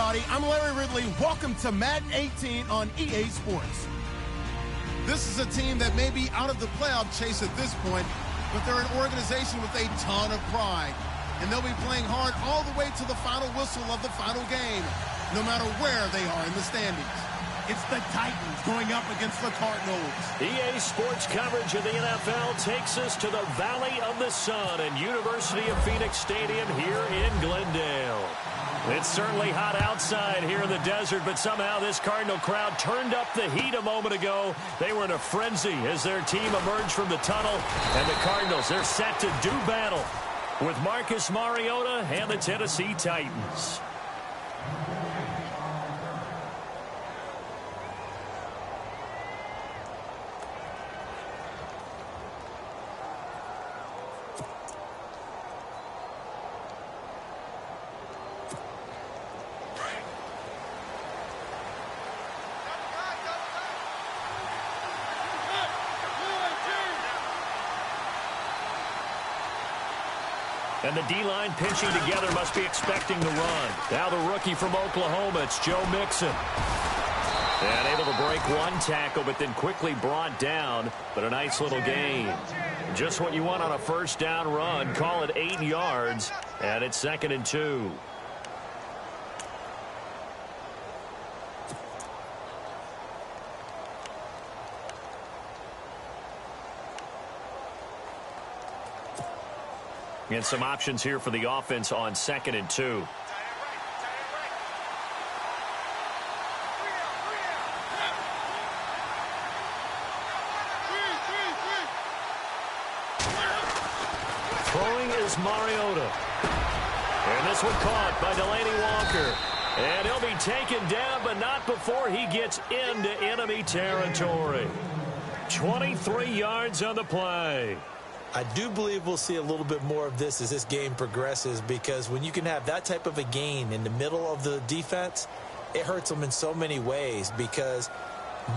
everybody. I'm Larry Ridley. Welcome to Madden 18 on EA Sports. This is a team that may be out of the playoff chase at this point, but they're an organization with a ton of pride. And they'll be playing hard all the way to the final whistle of the final game, no matter where they are in the standings. It's the Titans going up against the Cardinals. EA Sports coverage of the NFL takes us to the Valley of the Sun and University of Phoenix Stadium here in Glendale. It's certainly hot outside here in the desert, but somehow this Cardinal crowd turned up the heat a moment ago. They were in a frenzy as their team emerged from the tunnel, and the Cardinals, they're set to do battle with Marcus Mariota and the Tennessee Titans. And the D-line pinching together must be expecting the run. Now the rookie from Oklahoma, it's Joe Mixon. And able to break one tackle, but then quickly brought down. But a nice little gain. Just what you want on a first down run. Call it 8 yards, and it's 2nd and 2. And some options here for the offense on 2nd and 2. Throwing is Mariota. And this one caught by Delaney Walker. And he'll be taken down, but not before he gets into enemy territory. 23 yards on the play. I do believe we'll see a little bit more of this as this game progresses, because when you can have that type of a gain in the middle of the defense, it hurts them in so many ways, because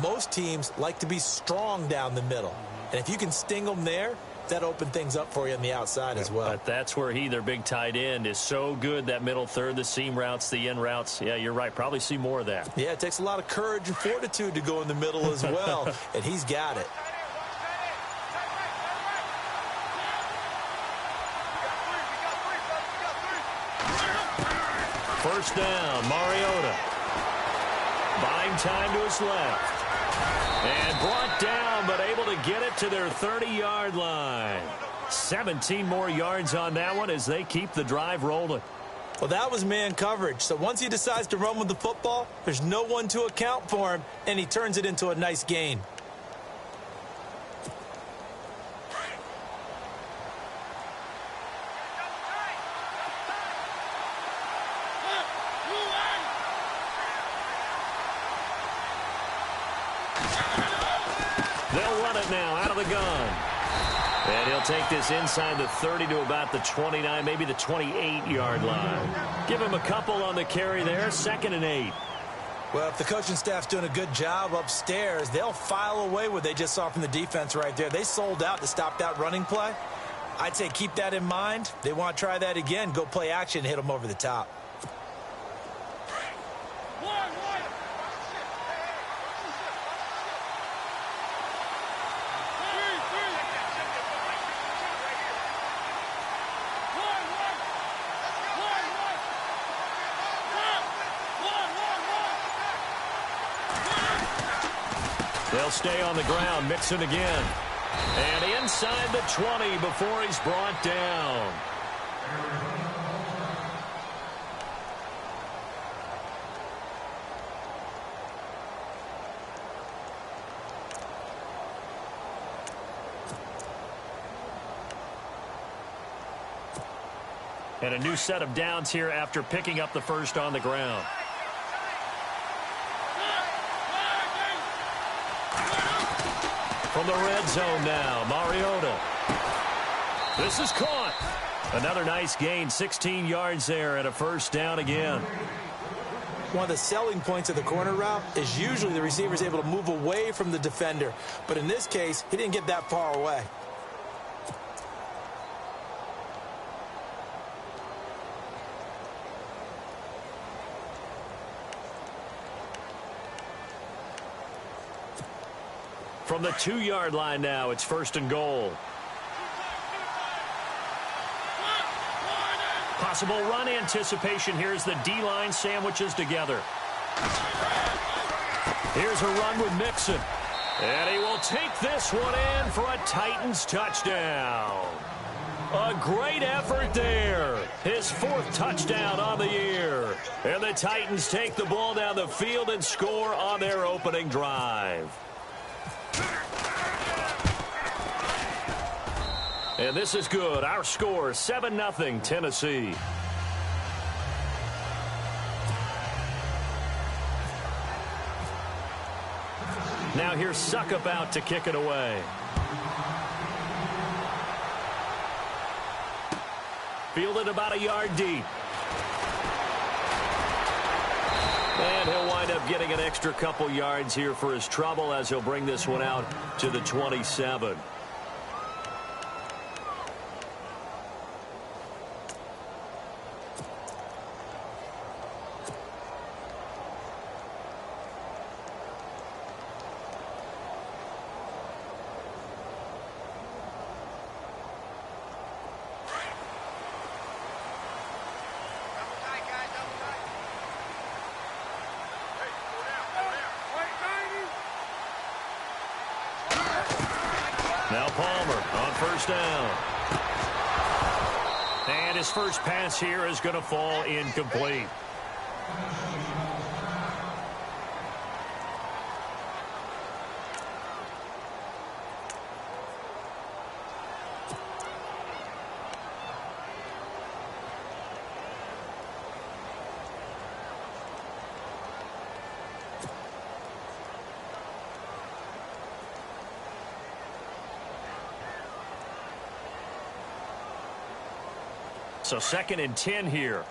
most teams like to be strong down the middle. And if you can sting them there, that opens things up for you on the outside as well. But that's where their big tight end, is so good, that middle third, the seam routes, the in routes. Yeah, you're right. Probably see more of that. Yeah, it takes a lot of courage and fortitude to go in the middle as well, and he's got it. First down, Mariota. Buying time to his left. And brought down, but able to get it to their 30-yard line. 17 more yards on that one as they keep the drive rolling. Well, that was man coverage. So once he decides to run with the football, there's no one to account for him, and he turns it into a nice gain. They'll run it now out of the gun. And he'll take this inside the 30 to about the 29, maybe the 28-yard line. Give him a couple on the carry there, 2nd and 8. Well, if the coaching staff's doing a good job upstairs, they'll file away what they just saw from the defense right there. They sold out to stop that running play. I'd say keep that in mind. They want to try that again. Go play action, hit them over the top. They'll stay on the ground, Mixon again. And inside the 20 before he's brought down. And a new set of downs here after picking up the first on the ground. From the red zone now, Mariota. This is caught. Another nice gain, 16 yards there, and a first down again. One of the selling points of the corner route is usually the receiver is able to move away from the defender. But in this case, he didn't get that far away. From the 2-yard line now, it's 1st and goal. Possible run anticipation here as the D-line sandwiches together. Here's a run with Mixon. And he will take this one in for a Titans touchdown. A great effort there. His 4th touchdown on the year. And the Titans take the ball down the field and score on their opening drive. And this is good. Our score, 7-0 Tennessee. Now here's Suckup out to kick it away. Fielded about a yard deep. And he'll wind up getting an extra couple yards here for his trouble as he'll bring this one out to the 27. Now Palmer on 1st down. And his first pass here is going to fall incomplete. So 2nd and 10 here.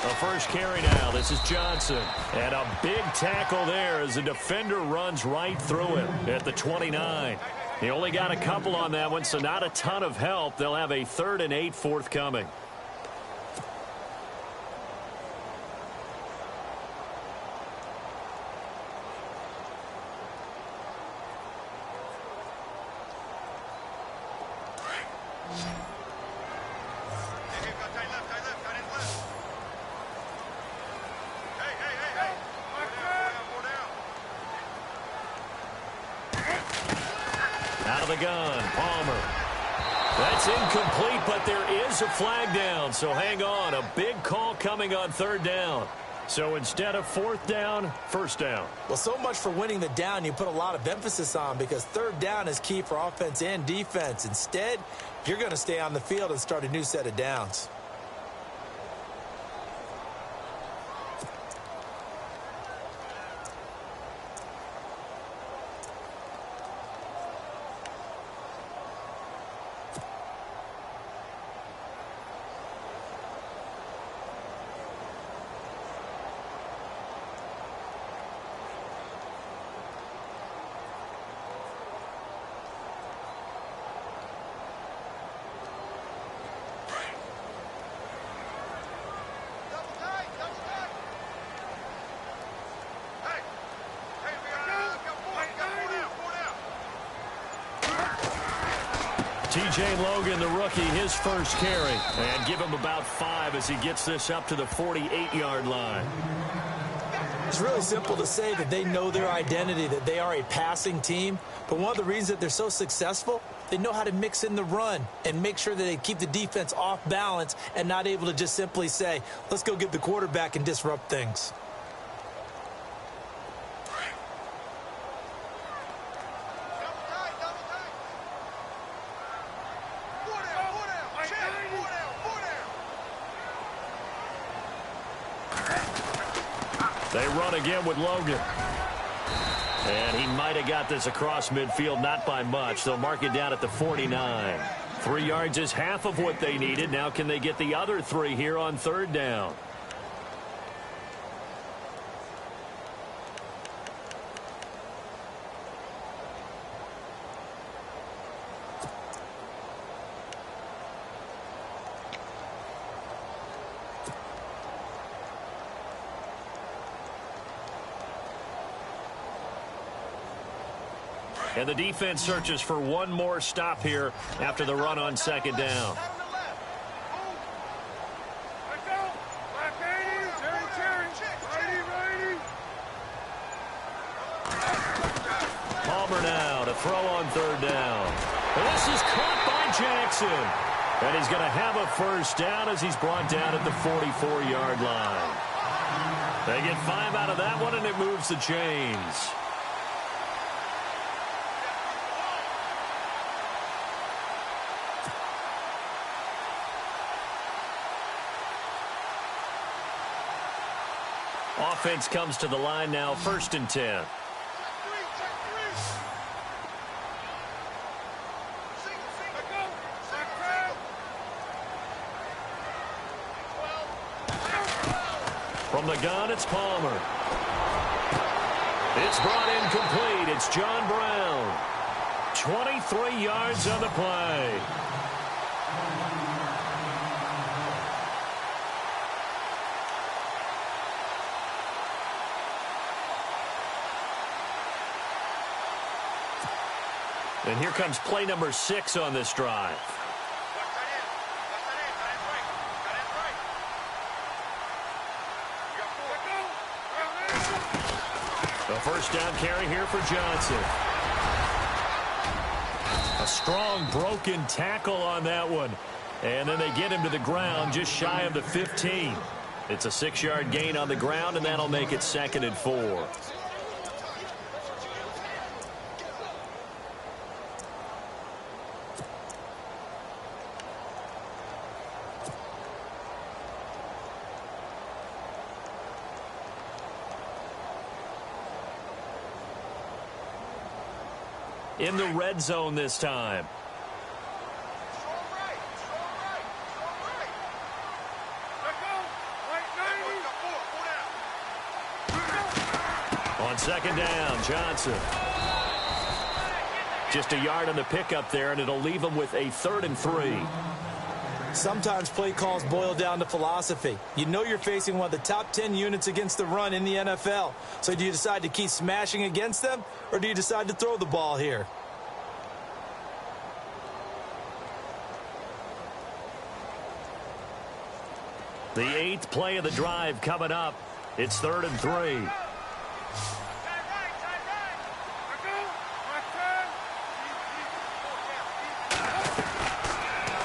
The first carry now. This is Johnson. And a big tackle there as the defender runs right through him at the 29. He only got a couple on that one, so not a ton of help. They'll have a 3rd and 8 forthcoming. Out of the gun, Palmer. That's incomplete, but there is a flag down, so hang on. A big call coming on 3rd down. So instead of 4th down, 1st down. Well, so much for winning the down you put a lot of emphasis on, because 3rd down is key for offense and defense. Instead, you're going to stay on the field and start a new set of downs. TJ Logan, the rookie, his first carry. And give him about 5 as he gets this up to the 48-yard line. It's really simple to say that they know their identity, that they are a passing team. But one of the reasons that they're so successful, they know how to mix in the run and make sure that they keep the defense off balance and not able to just simply say, let's go get the quarterback and disrupt things. They run again with Logan. And he might have got this across midfield, not by much. They'll mark it down at the 49. 3 yards is half of what they needed. Now can they get the other 3 here on 3rd down? And the defense searches for one more stop here after the run on second down. Palmer now to throw on third down. And this is caught by Jackson. And he's going to have a first down as he's brought down at the 44-yard line. They get 5 out of that one, and it moves the chains. Offense comes to the line now, 1st and 10. From the gun, it's Palmer. It's brought in complete. It's John Brown. 23 yards on the play. And here comes play number 6 on this drive. A first down carry here for Johnson. A strong broken tackle on that one. And then they get him to the ground just shy of the 15. It's a 6-yard gain on the ground, and that'll make it 2nd and 4. In the red zone this time. On second down, Johnson. Just a yard on the pickup there, and it'll leave them with a 3rd and 3. Sometimes play calls boil down to philosophy. You know you're facing one of the top 10 units against the run in the NFL. So do you decide to keep smashing against them, or do you decide to throw the ball here? The 8th play of the drive coming up. It's 3rd and 3.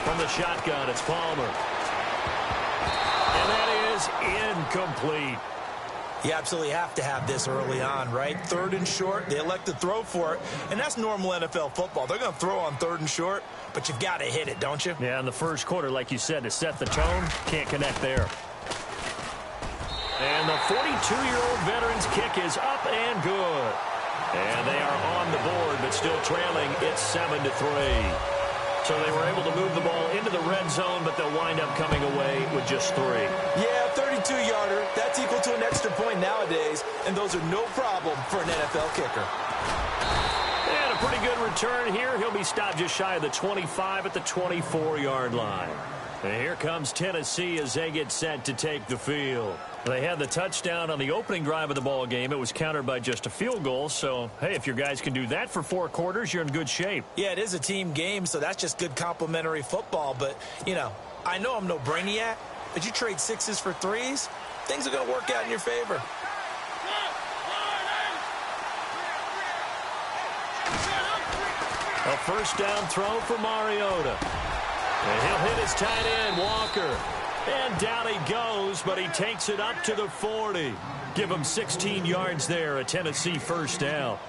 From the shotgun, it's Palmer. And that is incomplete. You absolutely have to have this early on, right? 3rd and short, they elect to throw for it, and that's normal NFL football. They're going to throw on 3rd and short, but you've got to hit it, don't you? Yeah, in the first quarter, like you said, to set the tone, can't connect there. And the 42-year-old veteran's kick is up and good. And they are on the board, but still trailing. It's 7-3. So they were able to move the ball into the red zone, but they'll wind up coming away with just 3. Yeah, 32-yarder. That's equal to an extra point nowadays, and those are no problem for an NFL kicker. And a pretty good return here. He'll be stopped just shy of the 25 at the 24-yard line. And here comes Tennessee as they get set to take the field. They had the touchdown on the opening drive of the ball game. It was countered by just a field goal. So, hey, if your guys can do that for 4 quarters, you're in good shape. Yeah, it is a team game, so that's just good complimentary football. But, you know, I know I'm no brainiac, but you trade 6s for 3s, things are going to work out in your favor. A first down throw for Mariota. And he'll hit his tight end, Walker. And down he goes, but he takes it up to the 40. Give him 16 yards there, a Tennessee first down.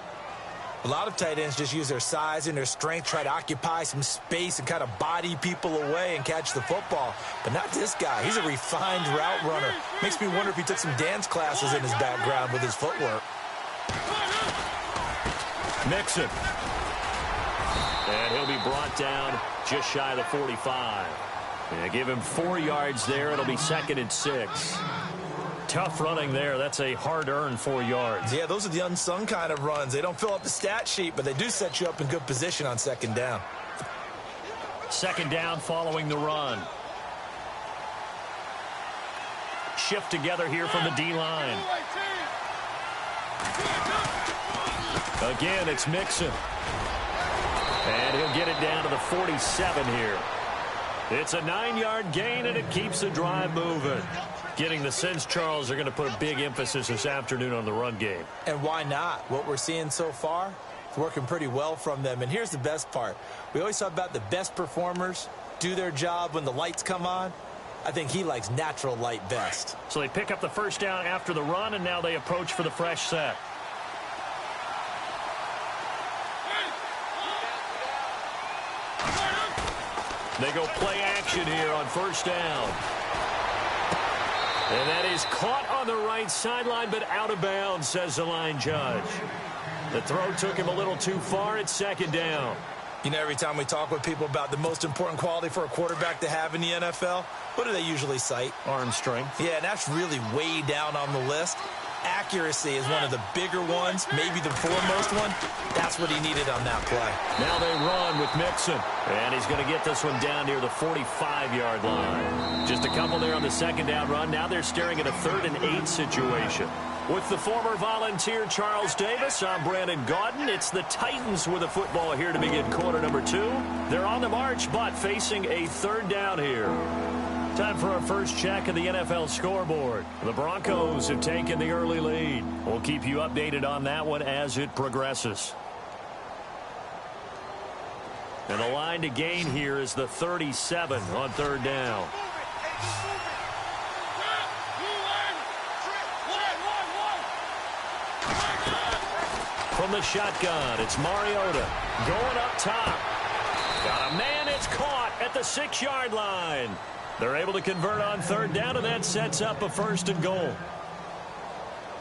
A lot of tight ends just use their size and their strength, try to occupy some space and kind of body people away and catch the football. But not this guy. He's a refined route runner. Makes me wonder if he took some dance classes in his background with his footwork. Mixon. And he'll be brought down just shy of the 45. Yeah, give him 4 yards there. It'll be 2nd and 6. Tough running there. That's a hard-earned 4 yards. Yeah, those are the unsung kind of runs. They don't fill up the stat sheet, but they do set you up in good position on 2nd down. 2nd down following the run. Shift together here from the D-line. Again, it's Mixon. And he'll get it down to the 47 here. It's a 9-yard gain, and it keeps the drive moving. Getting the sense, Charles, they're going to put a big emphasis this afternoon on the run game. And why not? What we're seeing so far, it's working pretty well from them. And here's the best part. We always talk about the best performers do their job when the lights come on. I think he likes natural light best. So they pick up the first down after the run, and now they approach for the fresh set. They go play action here on first down. And that is caught on the right sideline, but out of bounds, says the line judge. The throw took him a little too far. It's second down. You know, every time we talk with people about the most important quality for a quarterback to have in the NFL, what do they usually cite? Arm strength. Yeah, that's really way down on the list. Accuracy is one of the bigger ones, maybe the foremost one. That's what he needed on that play. Now they run with Mixon. And he's going to get this one down near the 45-yard line. Just a couple there on the second down run. Now they're staring at a 3rd and 8 situation. With the former Volunteer Charles Davis, I'm Brandon Gaudin. It's the Titans with a football here to begin quarter number 2. They're on the march, but facing a 3rd down here. Time for our first check of the NFL scoreboard. The Broncos have taken the early lead. We'll keep you updated on that one as it progresses. And the line to gain here is the 37 on 3rd down. From the shotgun, it's Mariota going up top. Got a man, it's caught at the 6-yard line. They're able to convert on 3rd down, and that sets up a 1st and goal.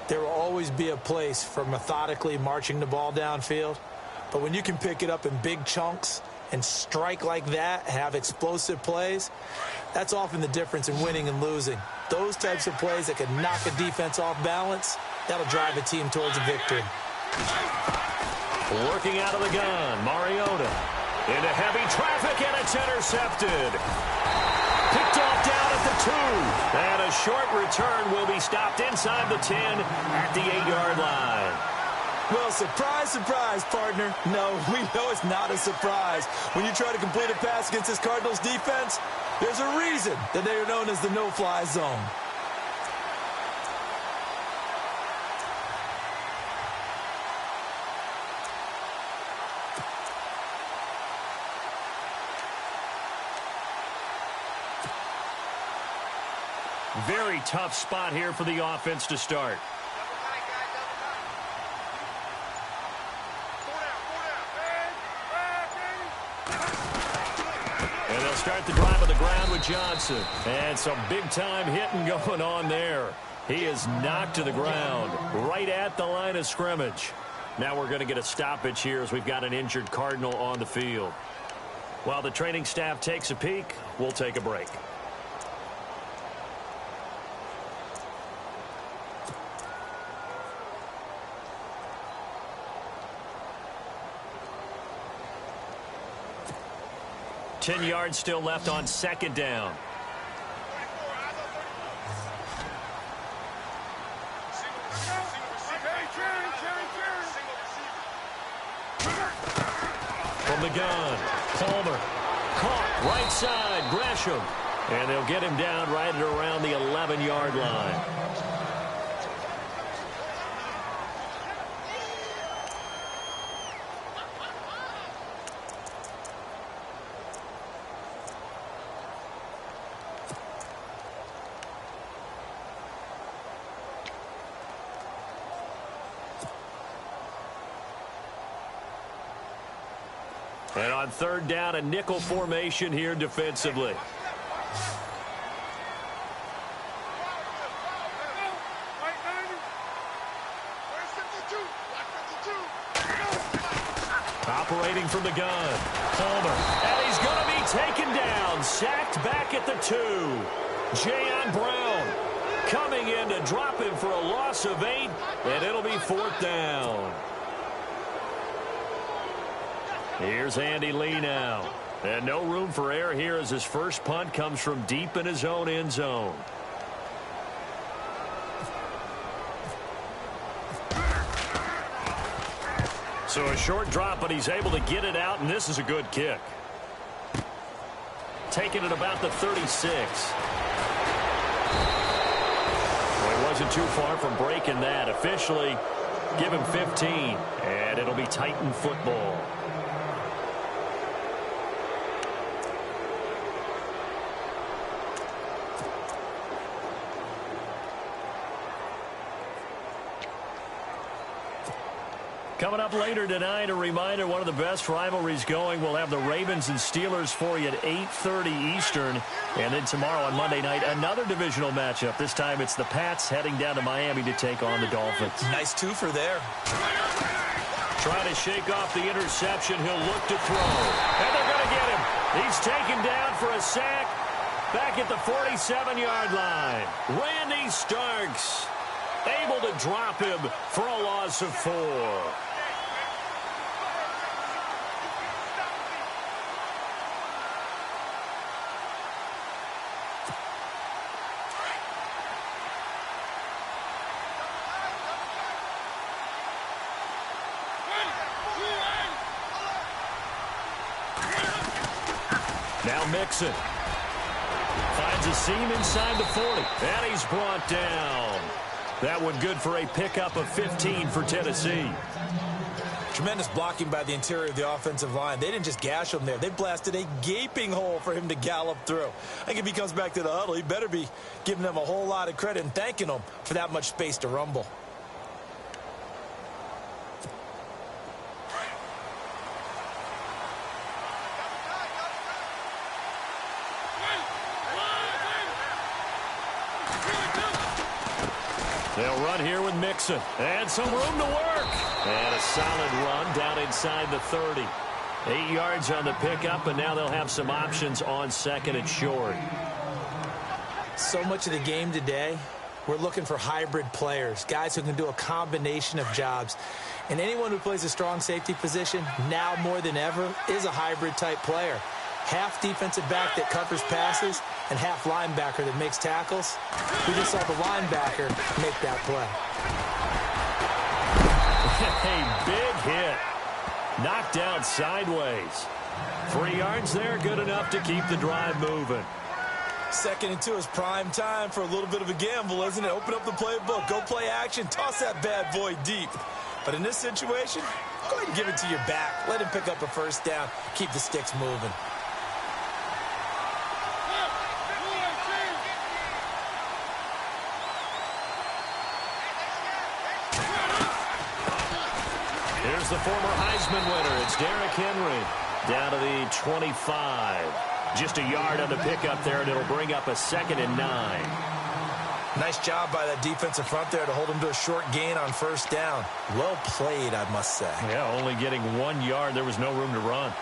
There will always be a place for methodically marching the ball downfield, but when you can pick it up in big chunks and strike like that, have explosive plays, that's often the difference in winning and losing. Those types of plays that can knock a defense off balance, that'll drive a team towards a victory. Working out of the gun, Mariota into heavy traffic, and it's intercepted. Picked off down at the 2. And a short return will be stopped inside the 10 at the 8-yard line. Well, surprise, surprise, partner. No, we know it's not a surprise. When you try to complete a pass against this Cardinals defense, there's a reason that they are known as the no-fly zone. Very tough spot here for the offense to start. And they'll start the drive on the ground with Johnson. And some big-time hitting going on there. He is knocked to the ground right at the line of scrimmage. Now we're going to get a stoppage here as we've got an injured Cardinal on the field. While the training staff takes a peek, we'll take a break. Ten yards still left on 2nd down. From the gun, Palmer. Caught right side, Gresham. And they'll get him down right at around the 11-yard line. And on 3rd down, a nickel formation here defensively. Operating from the gun, Palmer. And he's going to be taken down, sacked back at the 2. Jayon Brown coming in to drop him for a loss of 8, and it'll be 4th down. Here's Andy Lee now. And no room for error here as his first punt comes from deep in his own end zone. So a short drop, but he's able to get it out, and this is a good kick. Taking it about the 36. Well, he wasn't too far from breaking that. Officially, give him 15, and it'll be Titan football. Coming up later tonight, a reminder, one of the best rivalries going. We'll have the Ravens and Steelers for you at 8:30 Eastern. And then tomorrow on Monday night, another divisional matchup. This time it's the Pats heading down to Miami to take on the Dolphins. Nice twofer there. Trying to shake off the interception. He'll look to throw. And they're going to get him. He's taken down for a sack back at the 47-yard line. Randy Starks able to drop him for a loss of 4. Now Mixon finds a seam inside the 40, and he's brought down. That one good for a pickup of 15 for Tennessee. Tremendous blocking by the interior of the offensive line. They didn't just gash him there. They blasted a gaping hole for him to gallop through. I think if he comes back to the huddle, he better be giving them a whole lot of credit and thanking them for that much space to rumble. They'll run here with Mixon. And some room to work. And a solid run down inside the 30. 8 yards on the pickup, and now they'll have some options on second and short. So much of the game today, we're looking for hybrid players, guys who can do a combination of jobs. And anyone who plays a strong safety position, now more than ever, is a hybrid type player. Half defensive back that covers passes and half linebacker that makes tackles. We just saw the linebacker make that play. A big hit. Knocked down sideways. 3 yards there, good enough to keep the drive moving. 2nd and 2 is prime time for a little bit of a gamble, isn't it? Open up the playbook, go play action, toss that bad boy deep. But in this situation, go ahead and give it to your back. Let him pick up a first down, keep the sticks moving. Here's the former Heisman winner. It's Derrick Henry down to the 25. Just a yard on the pickup there, and it'll bring up a 2nd and 9. Nice job by that defensive front there to hold him to a short gain on first down. Well played, I must say. Yeah, only getting 1 yard. There was no room to run.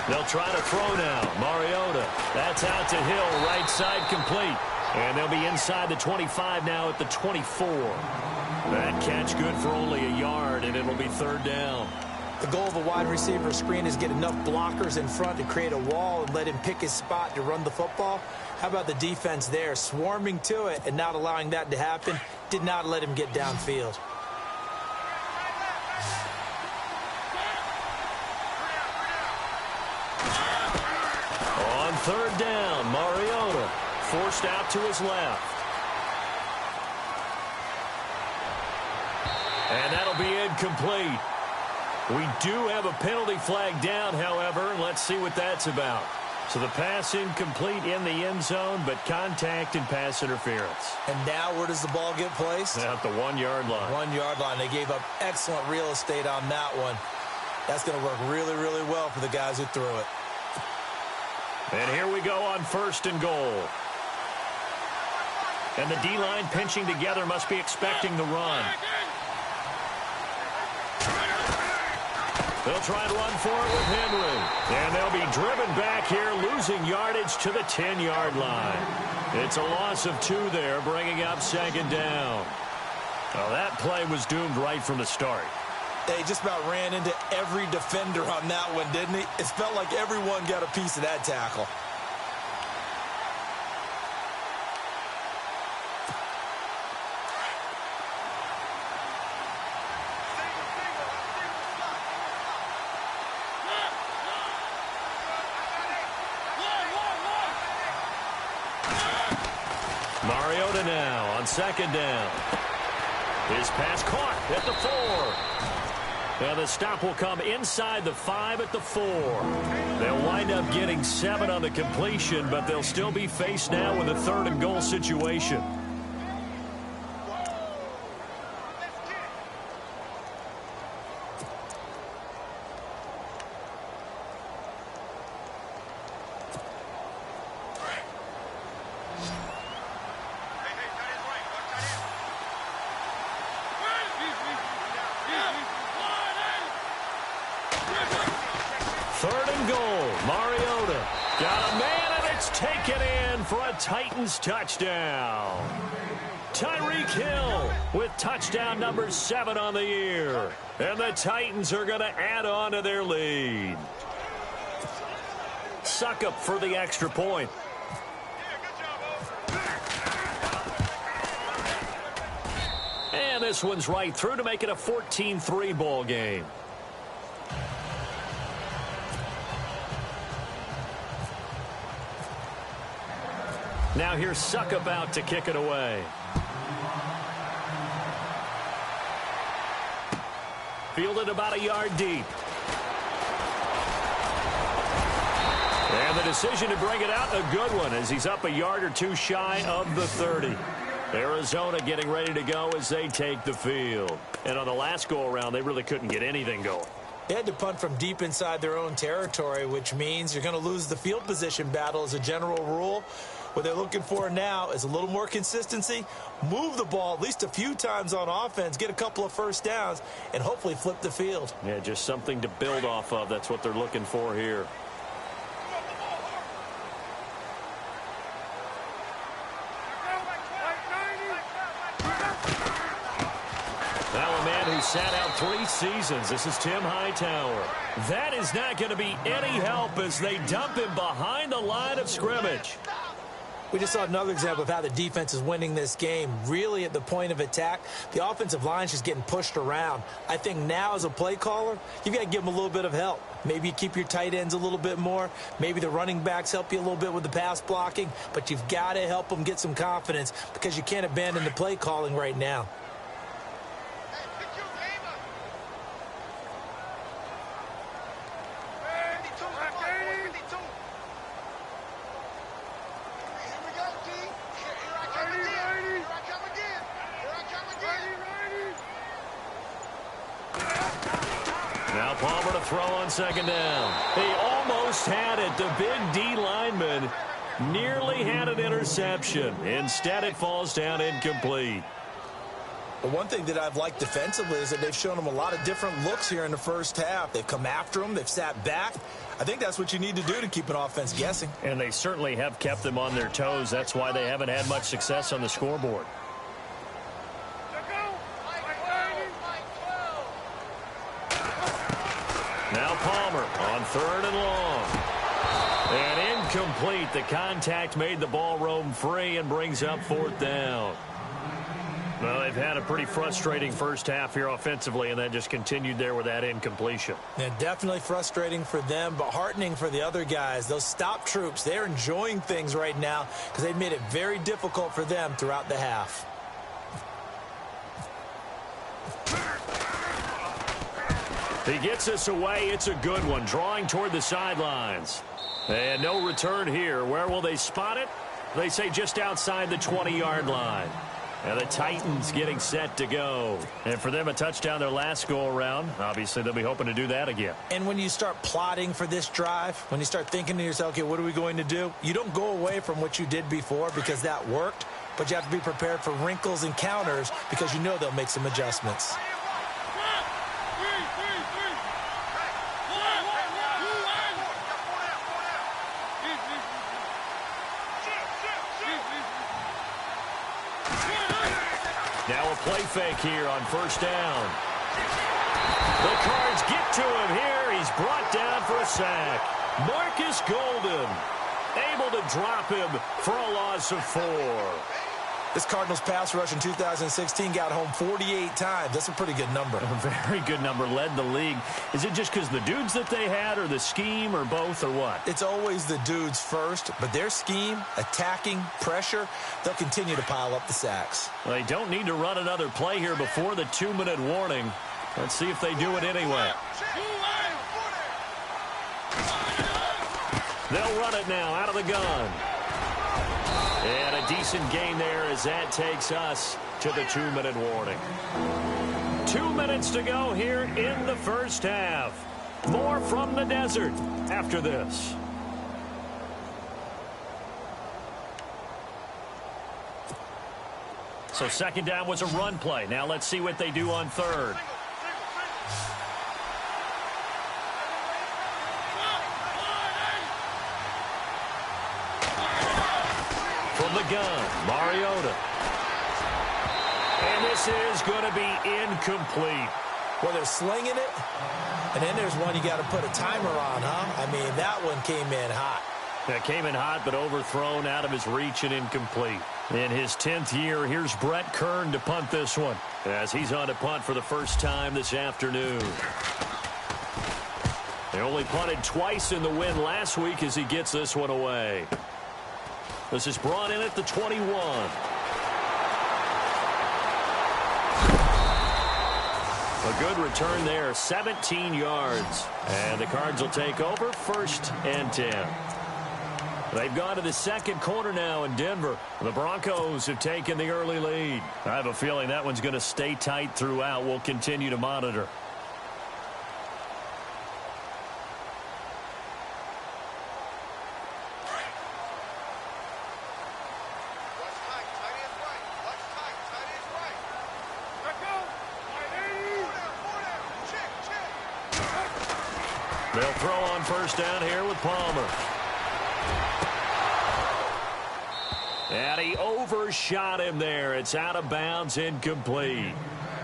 They'll try to throw now. Mariota. That's out to Hill. Right side complete. And they'll be inside the 25 now at the 24. That catch good for only a yard, and it'll be 3rd down. The goal of a wide receiver screen is get enough blockers in front to create a wall and let him pick his spot to run the football. How about the defense there? Swarming to it and not allowing that to happen. Did not let him get downfield. On 3rd down, Mariota forced out to his left. And that'll be incomplete. We do have a penalty flag down, however. Let's see what that's about. So the pass incomplete in the end zone, but contact and pass interference. And now where does the ball get placed? At the 1 yard line. 1 yard line. They gave up excellent real estate on that one. That's going to work really, really well for the guys who threw it. And here we go on 1st and goal. And the D-line pinching together must be expecting the run. They'll try and run for it with Henry. And they'll be driven back here, losing yardage to the 10-yard line. It's a loss of 2 there, bringing up 2nd down. Well, that play was doomed right from the start. They just about ran into every defender on that one, didn't he? It felt like everyone got a piece of that tackle. Mariota now on second down. His pass caught at the 4. And the stop will come inside the 5 at the 4. They'll wind up getting 7 on the completion, but they'll still be faced now with a 3rd and goal situation. Titans touchdown. Tyreek Hill with touchdown number 7 on the year. And the Titans are going to add on to their lead. Suckup for the extra point. And this one's right through to make it a 14-3 ball game. Now here's Suckup out to kick it away. Fielded about a yard deep. And the decision to bring it out, a good one, as he's up a yard or 2 shy of the 30. Arizona getting ready to go as they take the field. And on the last go-around, they really couldn't get anything going. They had to punt from deep inside their own territory, which means you're going to lose the field position battle as a general rule. What they're looking for now is a little more consistency, move the ball at least a few times on offense, get a couple of first downs, and hopefully flip the field. Yeah, just something to build off of. That's what they're looking for here. Now a man who sat out 3 seasons. This is Tim Hightower. That is not going to be any help as they dump him behind the line of scrimmage. We just saw another example of how the defense is winning this game. Really at the point of attack, the offensive line's just getting pushed around. I think now as a play caller, you've got to give them a little bit of help. Maybe you keep your tight ends a little bit more. Maybe the running backs help you a little bit with the pass blocking. But you've got to help them get some confidence because you can't abandon the play calling right now. Throw on second down. He almost had it. The big D lineman nearly had an interception. Instead, it falls down incomplete. The one thing that I've liked defensively is that they've shown them a lot of different looks here in the first half. They've come after them. They've sat back. I think that's what you need to do to keep an offense guessing. And they certainly have kept them on their toes. That's why they haven't had much success on the scoreboard. Now Palmer on 3rd and long. And incomplete. The contact made the ball roam free and brings up 4th down. Well, they've had a pretty frustrating first half here offensively, and that just continued there with that incompletion. Yeah, definitely frustrating for them, but heartening for the other guys. Those stop troops, they're enjoying things right now because they've made it very difficult for them throughout the half. He gets this away. It's a good one. Drawing toward the sidelines. And no return here. Where will they spot it? They say just outside the 20-yard line. And the Titans getting set to go. And for them, a touchdown their last go-around. Obviously, they'll be hoping to do that again. And when you start plotting for this drive, when you start thinking to yourself, okay, what are we going to do? You don't go away from what you did before because that worked. But you have to be prepared for wrinkles and counters because you know they'll make some adjustments. play fake here on first down. The Cards get to him here. He's brought down for a sack. Marcus Golden able to drop him for a loss of 4. This Cardinals pass rush in 2016 got home 48 times. That's a pretty good number. A very good number, led the league. Is it just because the dudes that they had, or the scheme, or both, or what? It's always the dudes first, but their scheme, attacking, pressure, they'll continue to pile up the sacks. Well, they don't need to run another play here before the 2-minute warning. Let's see if they do it anyway. They'll run it now out of the gun. And a decent gain there as that takes us to the 2-minute warning. 2 minutes to go here in the first half. More from the desert after this. So second down was a run play. Now let's see what they do on third. From the gun, Mariota. And this is going to be incomplete. Well, they're slinging it, and then there's one you got to put a timer on, huh? I mean, that one came in hot. That came in hot, but overthrown out of his reach and incomplete. In his 10th year, here's Brett Kern to punt this one, as he's on to punt for the first time this afternoon. They only punted twice in the win last week as he gets this one away. This is brought in at the 21. A good return there, 17 yards. And the Cards will take over, 1st and 10. They've gone to the second quarter now in Denver. The Broncos have taken the early lead. I have a feeling that one's going to stay tight throughout. We'll continue to monitor. They'll throw on first down here with Palmer. And he overshot him there. It's out of bounds, incomplete.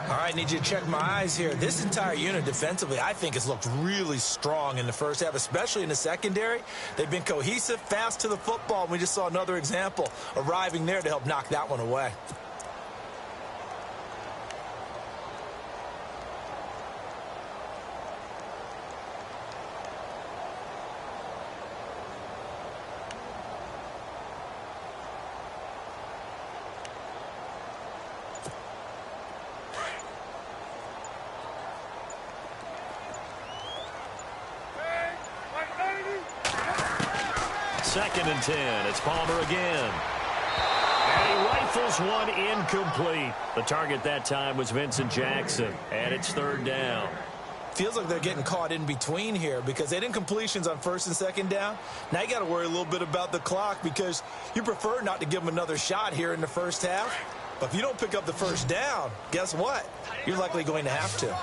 All right, need you to check my eyes here. This entire unit defensively, I think, has looked really strong in the first half, especially in the secondary. They've been cohesive, fast to the football. We just saw another example arriving there to help knock that one away. Second and 10. It's Palmer again. And he rifles one incomplete. The target that time was Vincent Jackson. And it's 3rd down. Feels like they're getting caught in between here because they didn't completions on 1st and 2nd down. Now you got to worry a little bit about the clock because you prefer not to give them another shot here in the first half. But if you don't pick up the 1st down, guess what? You're likely going to have to.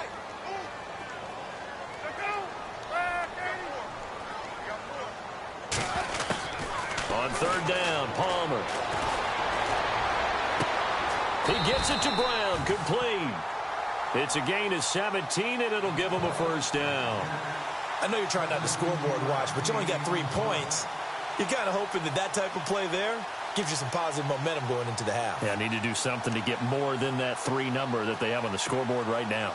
On 3rd down, Palmer. He gets it to Brown, complete. It's a gain of 17, and it'll give him a 1st down. I know you're trying not to scoreboard watch, but you only got 3 points. You're kind of hoping that type of play there gives you some positive momentum going into the half. Yeah, I need to do something to get more than that 3 number that they have on the scoreboard right now.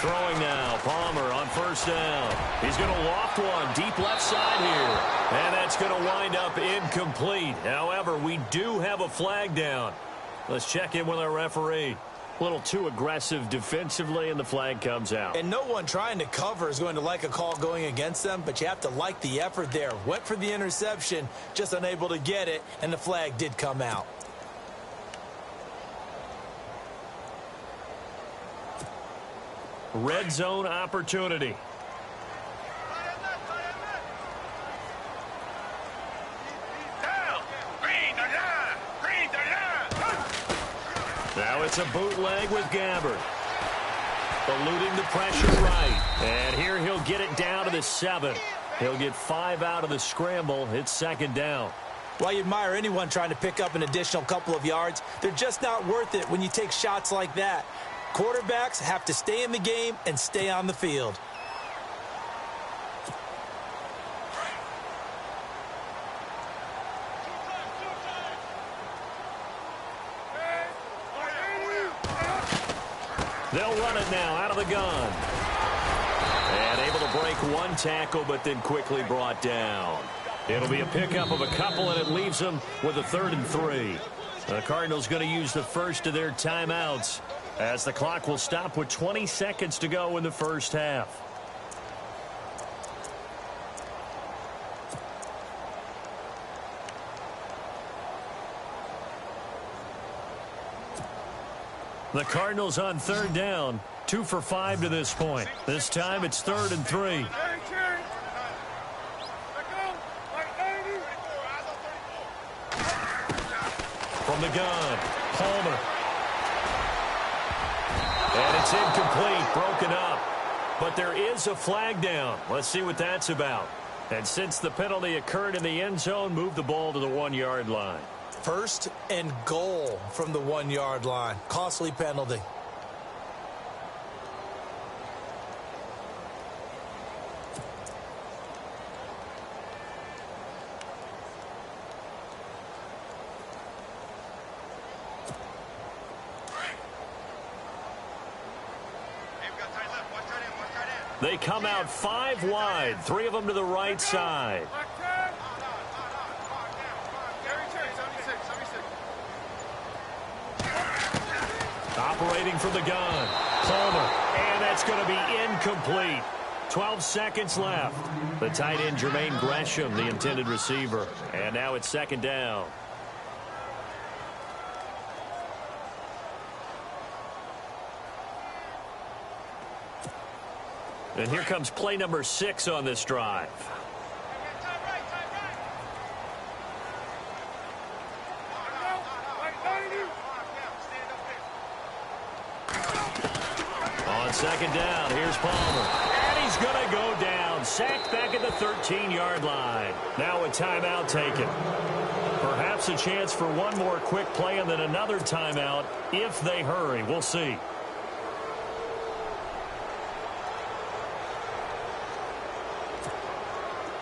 Throwing now, Palmer on 1st down. He's going to loft one deep left side here. And that's going to wind up incomplete. However, we do have a flag down. Let's check in with our referee. A little too aggressive defensively, and the flag comes out. And no one trying to cover is going to like a call going against them, but you have to like the effort there. Went for the interception, just unable to get it, and the flag did come out. Red zone opportunity. Now it's a bootleg with Gabbard. eluding the pressure right. And here he'll get it down to the 7. He'll get 5 out of the scramble. It's second down. Well, you admire anyone trying to pick up an additional couple of yards. They're just not worth it when you take shots like that. Quarterbacks have to stay in the game and stay on the field. They'll run it now out of the gun. And able to break one tackle, but then quickly brought down. It'll be a pickup of a couple, and it leaves them with a 3rd and 3. The Cardinals going to use the first of their timeouts as the clock will stop with 20 seconds to go in the first half. The Cardinals on 3rd down, 2 for 5 to this point. This time it's 3rd and 3. From the gun, Palmer. And it's incomplete, broken up. But there is a flag down. Let's see what that's about. And since the penalty occurred in the end zone, move the ball to the 1-yard line. 1st and goal from the 1-yard line. Costly penalty. They come out 5 wide, 3 of them to the right side. Operating from the gun, Palmer, and that's going to be incomplete. 12 seconds left. The tight end, Jermaine Gresham, the intended receiver. And now it's 2nd down. And here comes play number 6 on this drive. On 2nd down, here's Palmer. And he's going to go down. Sacked back at the 13-yard line. Now a timeout taken. Perhaps a chance for one more quick play and then another timeout if they hurry. We'll see.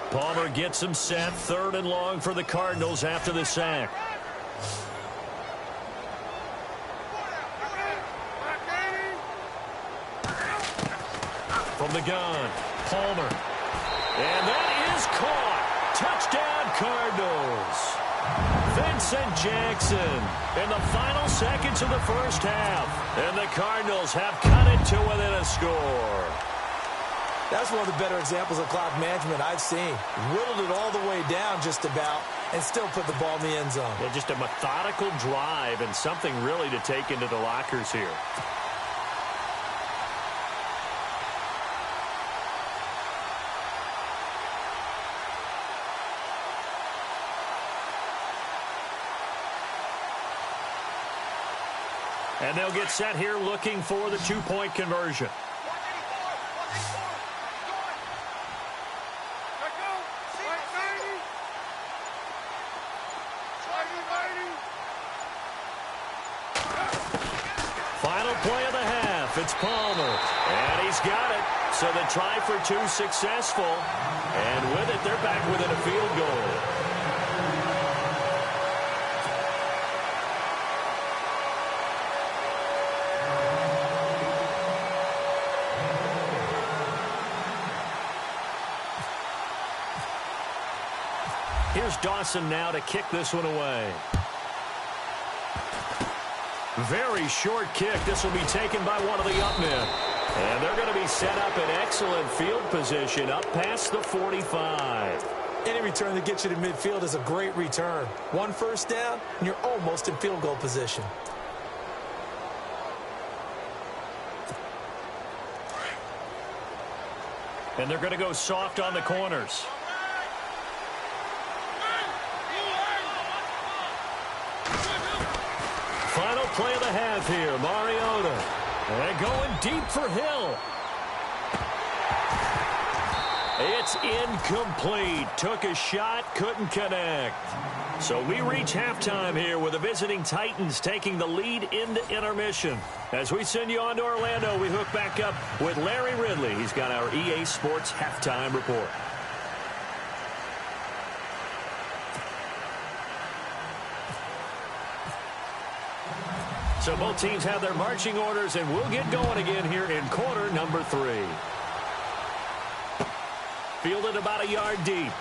Palmer gets him set. 3rd and long for the Cardinals after the sack. From the gun, Palmer. And that is caught. Touchdown, Cardinals. Vincent Jackson in the final seconds of the first half. And the Cardinals have cut it to within a score. That's one of the better examples of clock management I've seen. Whittled it all the way down just about and still put the ball in the end zone. Yeah, just a methodical drive and something really to take into the lockers here. And they'll get set here looking for the 2-point conversion. Final play of the half. It's Palmer. And he's got it. So the try for 2 successful. And with it, they're back within a field goal. Here's Dawson now to kick this one away. Very short kick. This will be taken by one of the up men. And they're going to be set up in excellent field position up past the 45. Any return that gets you to midfield is a great return. 1 first down, and you're almost in field goal position. And they're going to go soft on the corners. Final play of the half here, Mariota. And going deep for Hill. It's incomplete. Took a shot, couldn't connect. So we reach halftime here with the visiting Titans taking the lead into intermission. As we send you on to Orlando, we hook back up with Larry Ridley. He's got our EA Sports halftime report. So both teams have their marching orders, and we'll get going again here in quarter number 3. Fielded about a yard deep.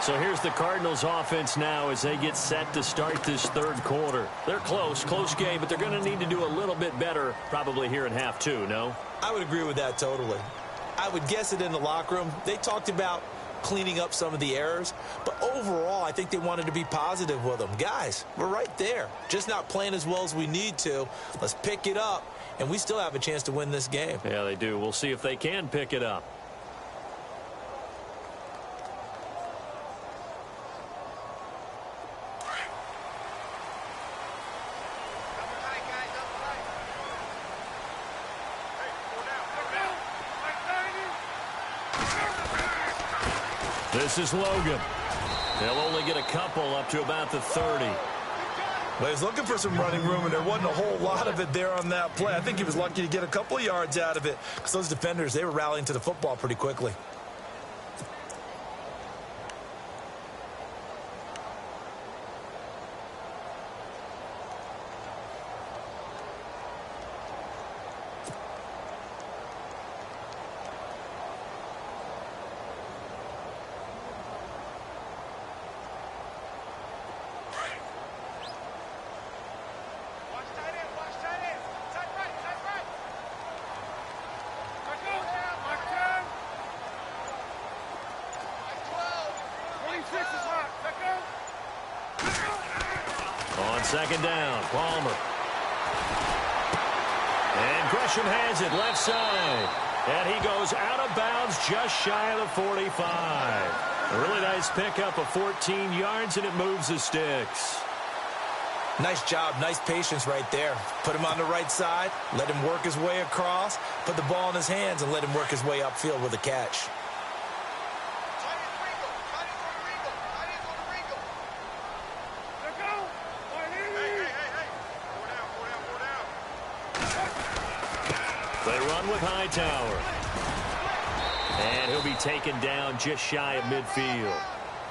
So here's the Cardinals offense now as they get set to start this third quarter. They're close game, but they're going to need to do a little bit better probably here in half 2, no? I would agree with that totally. I would guess it in the locker room. They talked about cleaning up some of the errors, but overall I think they wanted to be positive with them. Guys, we're right there. Just not playing as well as we need to. Let's pick it up, and we still have a chance to win this game. Yeah, they do. We'll see if they can pick it up. This is Logan. They'll only get a couple up to about the 30. Well, he was looking for some running room, and there wasn't a whole lot of it there on that play. I think he was lucky to get a couple of yards out of it because those defenders, they were rallying to the football pretty quickly. On second down, Palmer. And Gresham has it left side. And he goes out of bounds just shy of the 45. A really nice pickup of 14 yards, and it moves the sticks. Nice job, nice patience right there. Put him on the right side, let him work his way across, put the ball in his hands, and let him work his way upfield with a catch. They run with Hightower. And he'll be taken down just shy of midfield.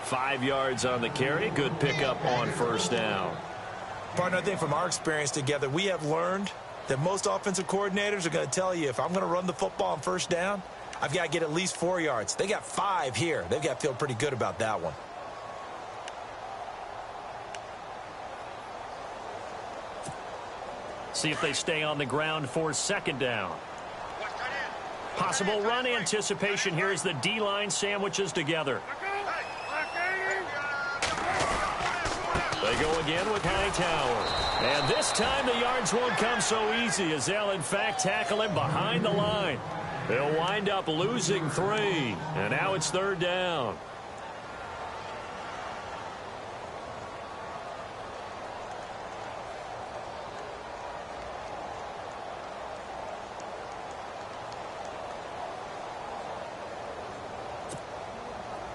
5 yards on the carry. Good pickup on first down. Partner, I think from our experience together, we have learned that most offensive coordinators are going to tell you, if I'm going to run the football on first down, I've got to get at least 4 yards. They got 5 here. They've got to feel pretty good about that one. See if they stay on the ground for second down. Possible run anticipation here as the D-line sandwiches together. They go again with Hightower. And this time the yards won't come so easy as they'll in fact tackle him behind the line. They'll wind up losing 3. And now it's third down.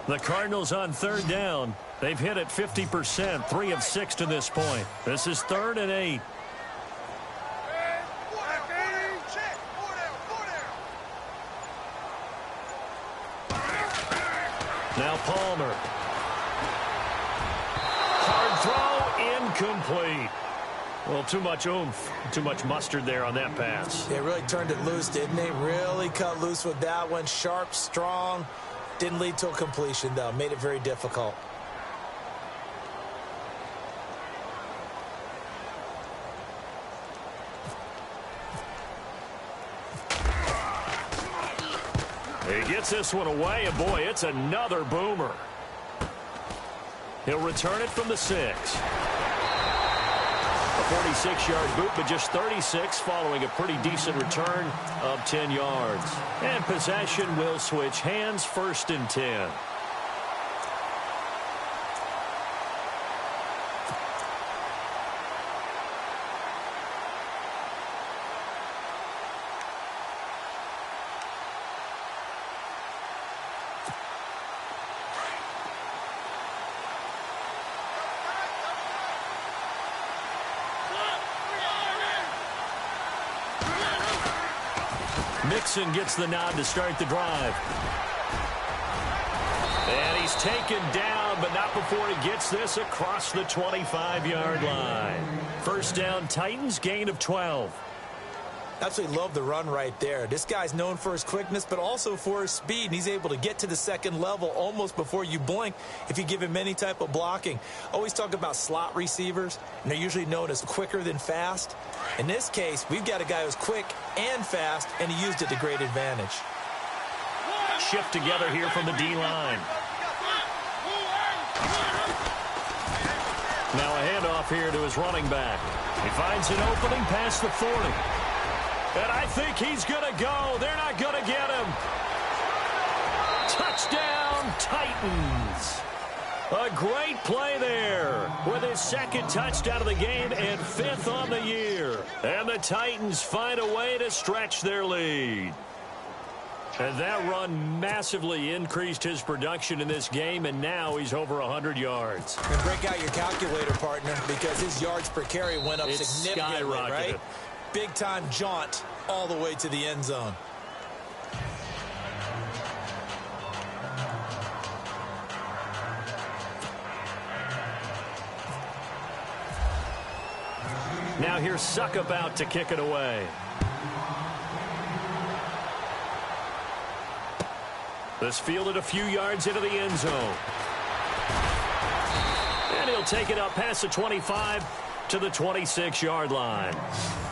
The Cardinals on third down. They've hit it 50%, 3 of 6 to this point. This is 3rd and 8. Now Palmer. Hard throw, incomplete. Well, too much oomph, too much mustard there on that pass. They really turned it loose, didn't they? Really cut loose with that one. Sharp, strong. Didn't lead to a completion, though. Made it very difficult. He gets this one away, and boy, it's another boomer. He'll return it from the 6. A 46-yard boot, but just 36 following a pretty decent return of 10 yards. And possession will switch hands, 1st and 10. Mixon gets the nod to start the drive. And he's taken down, but not before he gets this across the 25-yard line. First down, Titans, gain of 12. Absolutely love the run right there. This guy's known for his quickness, but also for his speed. And he's able to get to the second level almost before you blink if you give him any type of blocking. Always talk about slot receivers, and they're usually known as quicker than fast. In this case, we've got a guy who's quick and fast, and he used it to great advantage. Shift together here from the D-line. Now a handoff here to his running back. He finds an opening past the 40. And I think he's going to go. They're not going to get him. Touchdown, Titans. A great play there with his second touchdown of the game and 5th on the year. And the Titans find a way to stretch their lead. And that run massively increased his production in this game, and now he's over 100 yards. And break out your calculator, partner, because his yards per carry went up significantly, right? Big-time jaunt all the way to the end zone. Now here's Suckup out to kick it away. This fielded a few yards into the end zone. And he'll take it up past the 25 to the 26-yard line.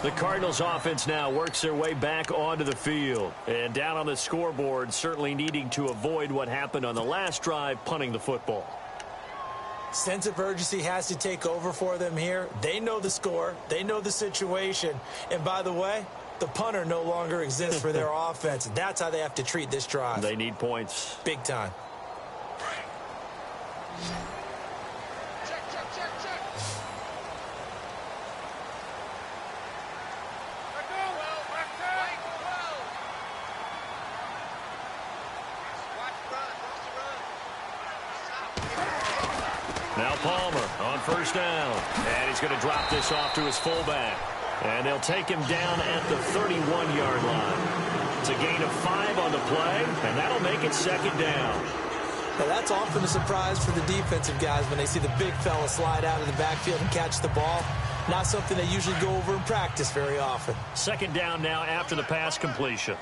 The Cardinals offense now works their way back onto the field. And down on the scoreboard, certainly needing to avoid what happened on the last drive, punting the football. Sense of urgency has to take over for them here. They know the score. They know the situation. And by the way, the punter no longer exists for their offense. That's how they have to treat this drive. They need points. Big time. Now Palmer on first down. And he's going to drop this off to his fullback. And they'll take him down at the 31-yard line. It's a gain of 5 on the play, and that'll make it second down. Now that's often a surprise for the defensive guys when they see the big fella slide out of the backfield and catch the ball. Not something they usually go over in practice very often. Second down now after the pass completion.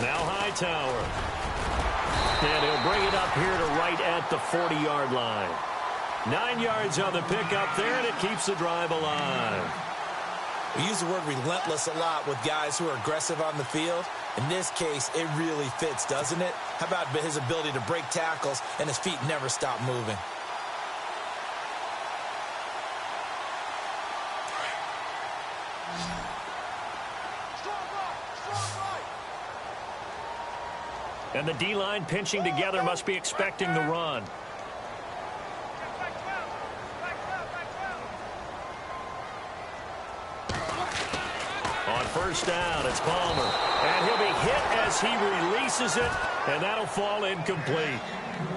Now Hightower. And he'll bring it up here to right at the 40-yard line. 9 yards on the pickup there, and it keeps the drive alive. We use the word relentless a lot with guys who are aggressive on the field. In this case, it really fits, doesn't it? How about his ability to break tackles and his feet never stop moving? And the D-line pinching together must be expecting the run. On first down, it's Palmer. And he'll be hit as he releases it, and that'll fall incomplete.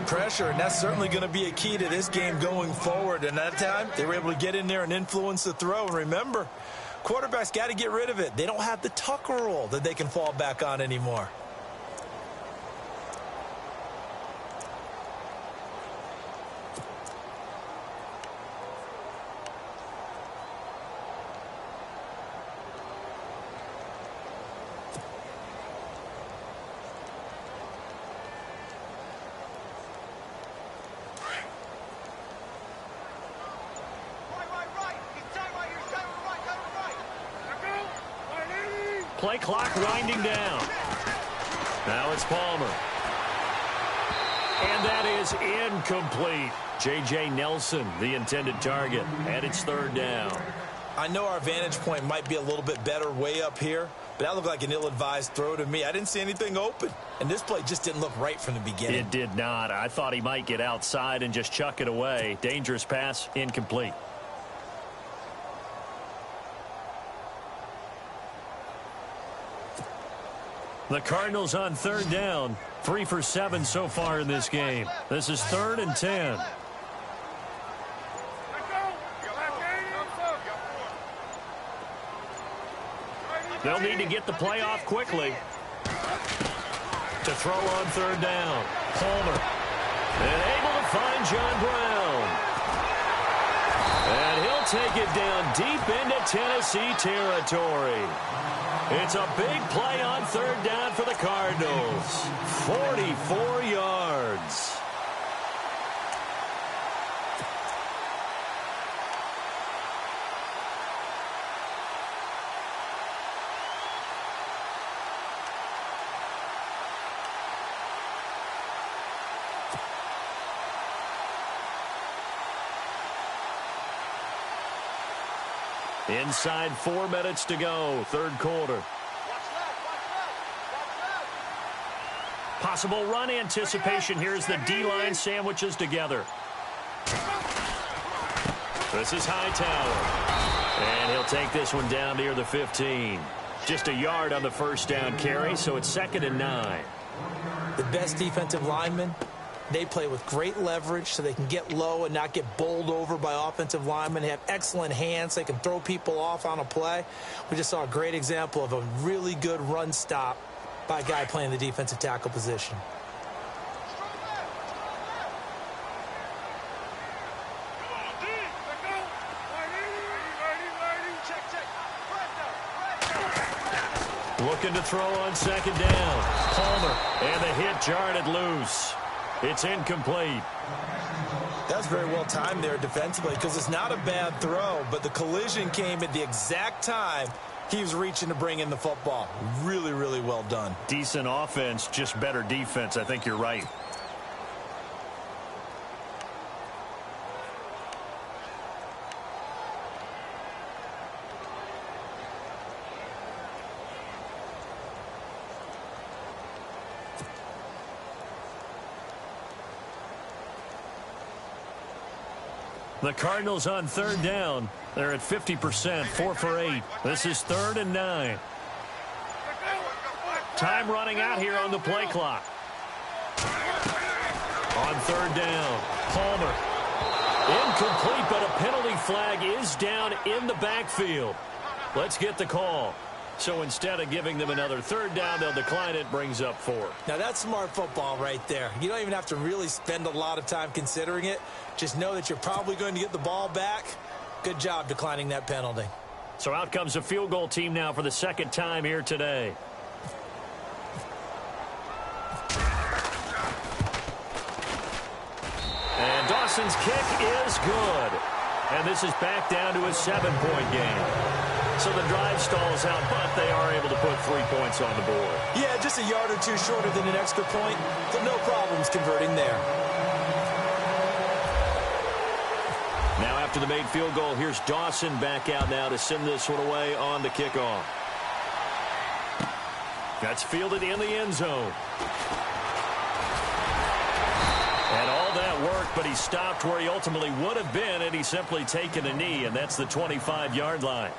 Pressure, and that's certainly going to be a key to this game going forward. And that time, they were able to get in there and influence the throw. And remember, quarterbacks got to get rid of it. They don't have the Tucker rule that they can fall back on anymore. Play clock winding down. Now it's Palmer. And that is incomplete. J.J. Nelson, the intended target, and it's third down. I know our vantage point might be a little bit better way up here, but that looked like an ill-advised throw to me. I didn't see anything open, and this play just didn't look right from the beginning. It did not. I thought he might get outside and just chuck it away. Dangerous pass, incomplete. The Cardinals on third down, 3 for 7 so far in this game. This is 3rd and 10. They'll need to get the play off quickly. To throw on third down. Palmer. And able to find John Brown. And he'll take it down deep into Tennessee territory. It's a big play on third down for the Cardinals. 44 yards. Inside 4 minutes to go, third quarter. Possible run anticipation here as the D-line sandwiches together. This is Hightower. And he'll take this one down near the 15. Just a yard on the first down carry, so it's 2nd and 9. The best defensive linemen, they play with great leverage so they can get low and not get bowled over by offensive linemen. They have excellent hands. They can throw people off on a play. We just saw a great example of a really good run stop by a guy playing the defensive tackle position. Looking to throw on second down. Palmer, and the hit jarred it loose. It's incomplete. That's very well timed there defensively because it's not a bad throw, but the collision came at the exact time he was reaching to bring in the football. Really, really well done. Decent offense, just better defense. I think you're right. The Cardinals on third down. They're at 50%, 4 for 8. This is 3rd and 9. Time running out here on the play clock. On third down, Palmer. Incomplete, but a penalty flag is down in the backfield. Let's get the call. So instead of giving them another third down, they'll decline it, brings up 4. Now that's smart football right there. You don't even have to really spend a lot of time considering it. Just know that you're probably going to get the ball back. Good job declining that penalty. So out comes a field goal team now for the 2nd time here today. And Dawson's kick is good. And this is back down to a 7-point game. So the drive stalls out, but they are able to put 3 points on the board. Yeah, just a yard or two shorter than an extra point, so no problems converting there. Now after the made field goal, here's Dawson back out now to send this one away on the kickoff. That's fielded in the end zone. And all that work, but he stopped where he ultimately would have been, and he's simply taken a knee, and that's the 25-yard line.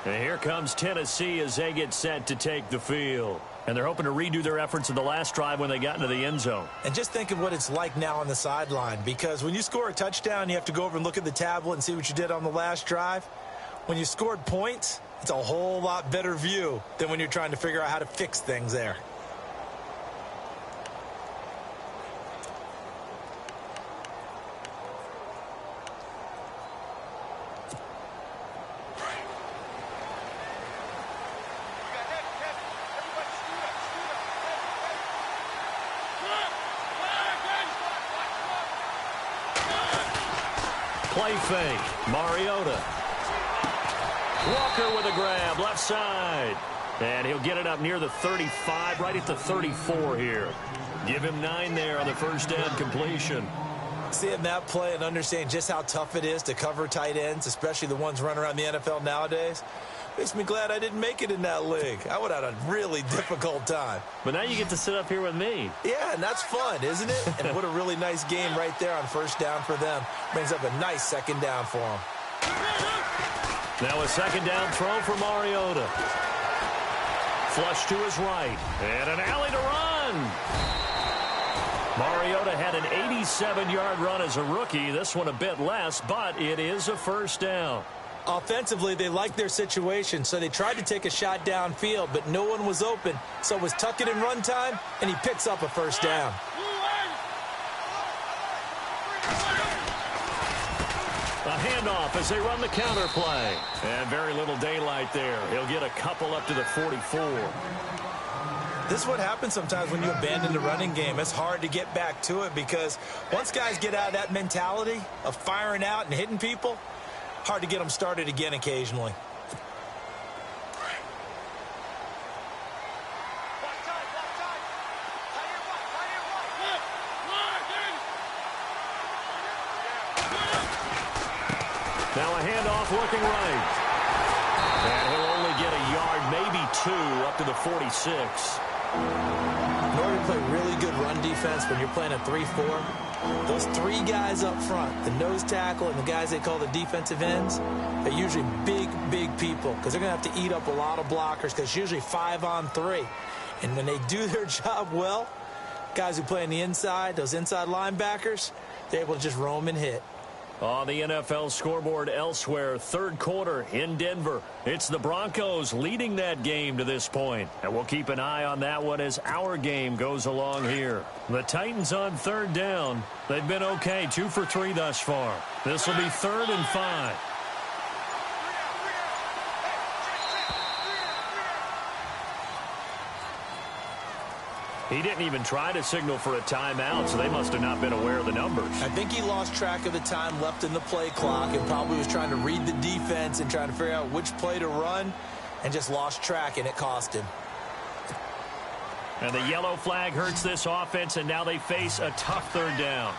And here comes Tennessee as they get set to take the field. And they're hoping to redo their efforts in the last drive when they got into the end zone. And just think of what it's like now on the sideline, because when you score a touchdown, you have to go over and look at the tablet and see what you did on the last drive. When you scored points, it's a whole lot better view than when you're trying to figure out how to fix things there. Play fake. Mariota. Walker with a grab, left side. And he'll get it up near the 35, right at the 34 here. Give him 9 there on the first down completion. Seeing that play and understanding just how tough it is to cover tight ends, especially the ones running around the NFL nowadays, makes me glad I didn't make it in that league. I would have had a really difficult time. But now you get to sit up here with me. Yeah, and that's fun, isn't it? And what a really nice game right there on first down for them. Brings up a nice second down for them. Now a second down throw for Mariota. Flush to his right. And an alley to run. Mariota had an 87-yard run as a rookie. This one a bit less, but it is a first down. Offensively, they liked their situation, so they tried to take a shot downfield, but no one was open. So it was tuck it in run time, and he picks up a first down. A handoff as they run the counter play. And very little daylight there. He'll get a couple up to the 44. This is what happens sometimes when you abandon the running game. It's hard to get back to it because once guys get out of that mentality of firing out and hitting people, hard to get them started again occasionally. Now a handoff looking right. And he'll only get a yard, maybe 2, up to the 46. In order to play really good run defense when you're playing a 3-4, those 3 guys up front, the nose tackle and the guys they call the defensive ends, they're usually big people because they're going to have to eat up a lot of blockers because it's usually 5-on-3. And when they do their job well, guys who play on the inside, those inside linebackers, they're able to just roam and hit. On the NFL scoreboard elsewhere, third quarter in Denver. It's the Broncos leading that game to this point. And we'll keep an eye on that one as our game goes along here. The Titans on third down. They've been okay, 2 for 3 thus far. This will be 3rd and 5. He didn't even try to signal for a timeout, so they must have not been aware of the numbers. I think he lost track of the time left in the play clock and probably was trying to read the defense and trying to figure out which play to run and just lost track, and it cost him. And the yellow flag hurts this offense, and now they face a tough third down.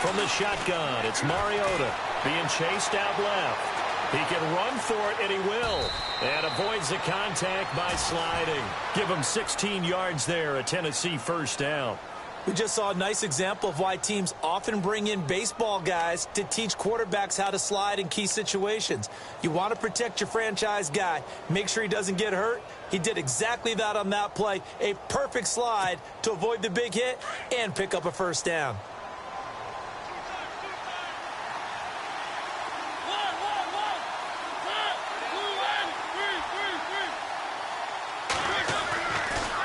From the shotgun, it's Mariota being chased out left. He can run for it, and he will. And avoids the contact by sliding. Give him 16 yards there, a Tennessee first down. We just saw a nice example of why teams often bring in baseball guys to teach quarterbacks how to slide in key situations. You want to protect your franchise guy. Make sure he doesn't get hurt. He did exactly that on that play. A perfect slide to avoid the big hit and pick up a first down.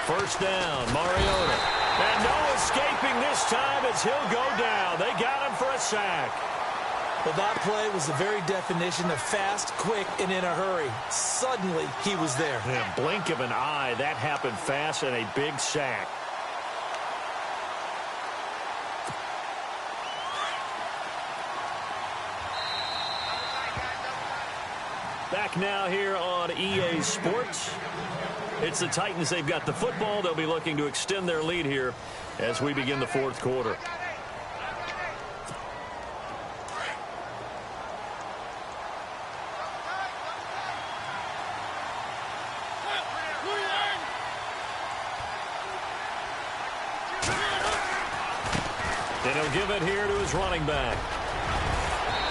First down, Mariota. And no escaping this time as he'll go down. They got him for a sack. Well, that play was the very definition of fast, quick, and in a hurry. Suddenly, he was there. Yeah, blink of an eye, that happened fast and a big sack. Back now here on EA Sports. It's the Titans. They've got the football. They'll be looking to extend their lead here as we begin the fourth quarter. And he'll give it here to his running back.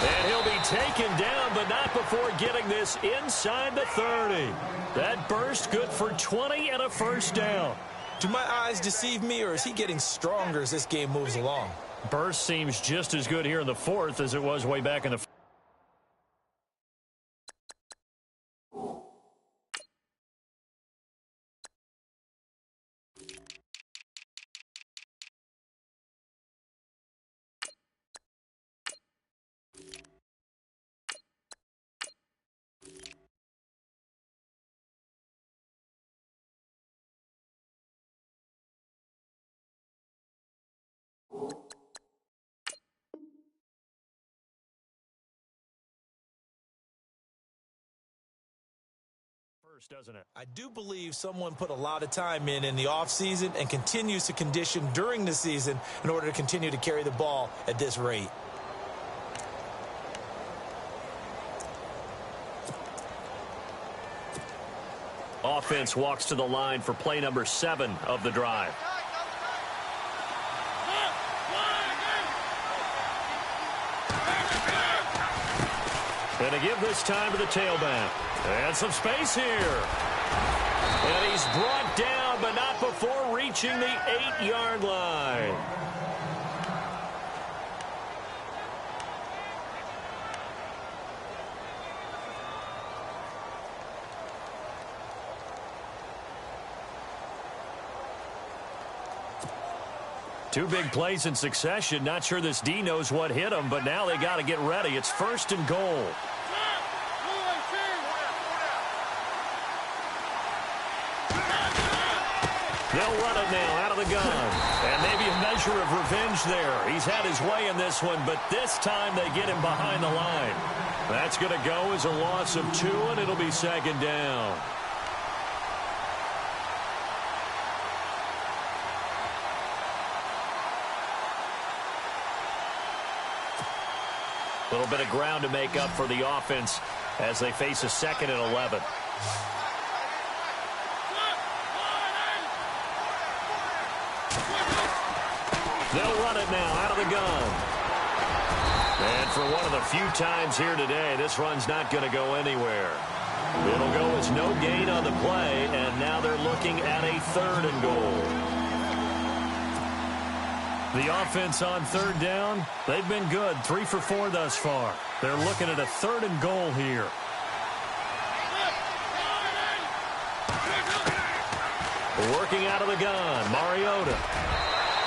And he'll be taken down, but not before getting this inside the 30. That burst good for 20 and a first down. Do my eyes deceive me, or is he getting stronger as this game moves along? Burst seems just as good here in the fourth as it was way back in the doesn't it? I do believe someone put a lot of time in the offseason and continues to condition during the season in order to continue to carry the ball at this rate. Offense walks to the line for play number 7 of the drive. And to give this time to the tailback. And some space here. And he's brought down, but not before reaching approaching the 8-yard line. Two big plays in succession. Not sure this D knows what hit him, but now they got to get ready. It's 1st and goal. They'll run it now out of the gun. And maybe a measure of revenge there. He's had his way in this one, but this time they get him behind the line. That's going to go as a loss of 2, and it'll be 2nd down. A little bit of ground to make up for the offense as they face a 2nd and 11. They'll run it now out of the gun. And for one of the few times here today, this run's not going to go anywhere. It'll go as no gain on the play, and now they're looking at a 3rd and goal. The offense on 3rd down, they've been good. 3 for 4 thus far. They're looking at a 3rd and goal here. Working out of the gun, Mariota.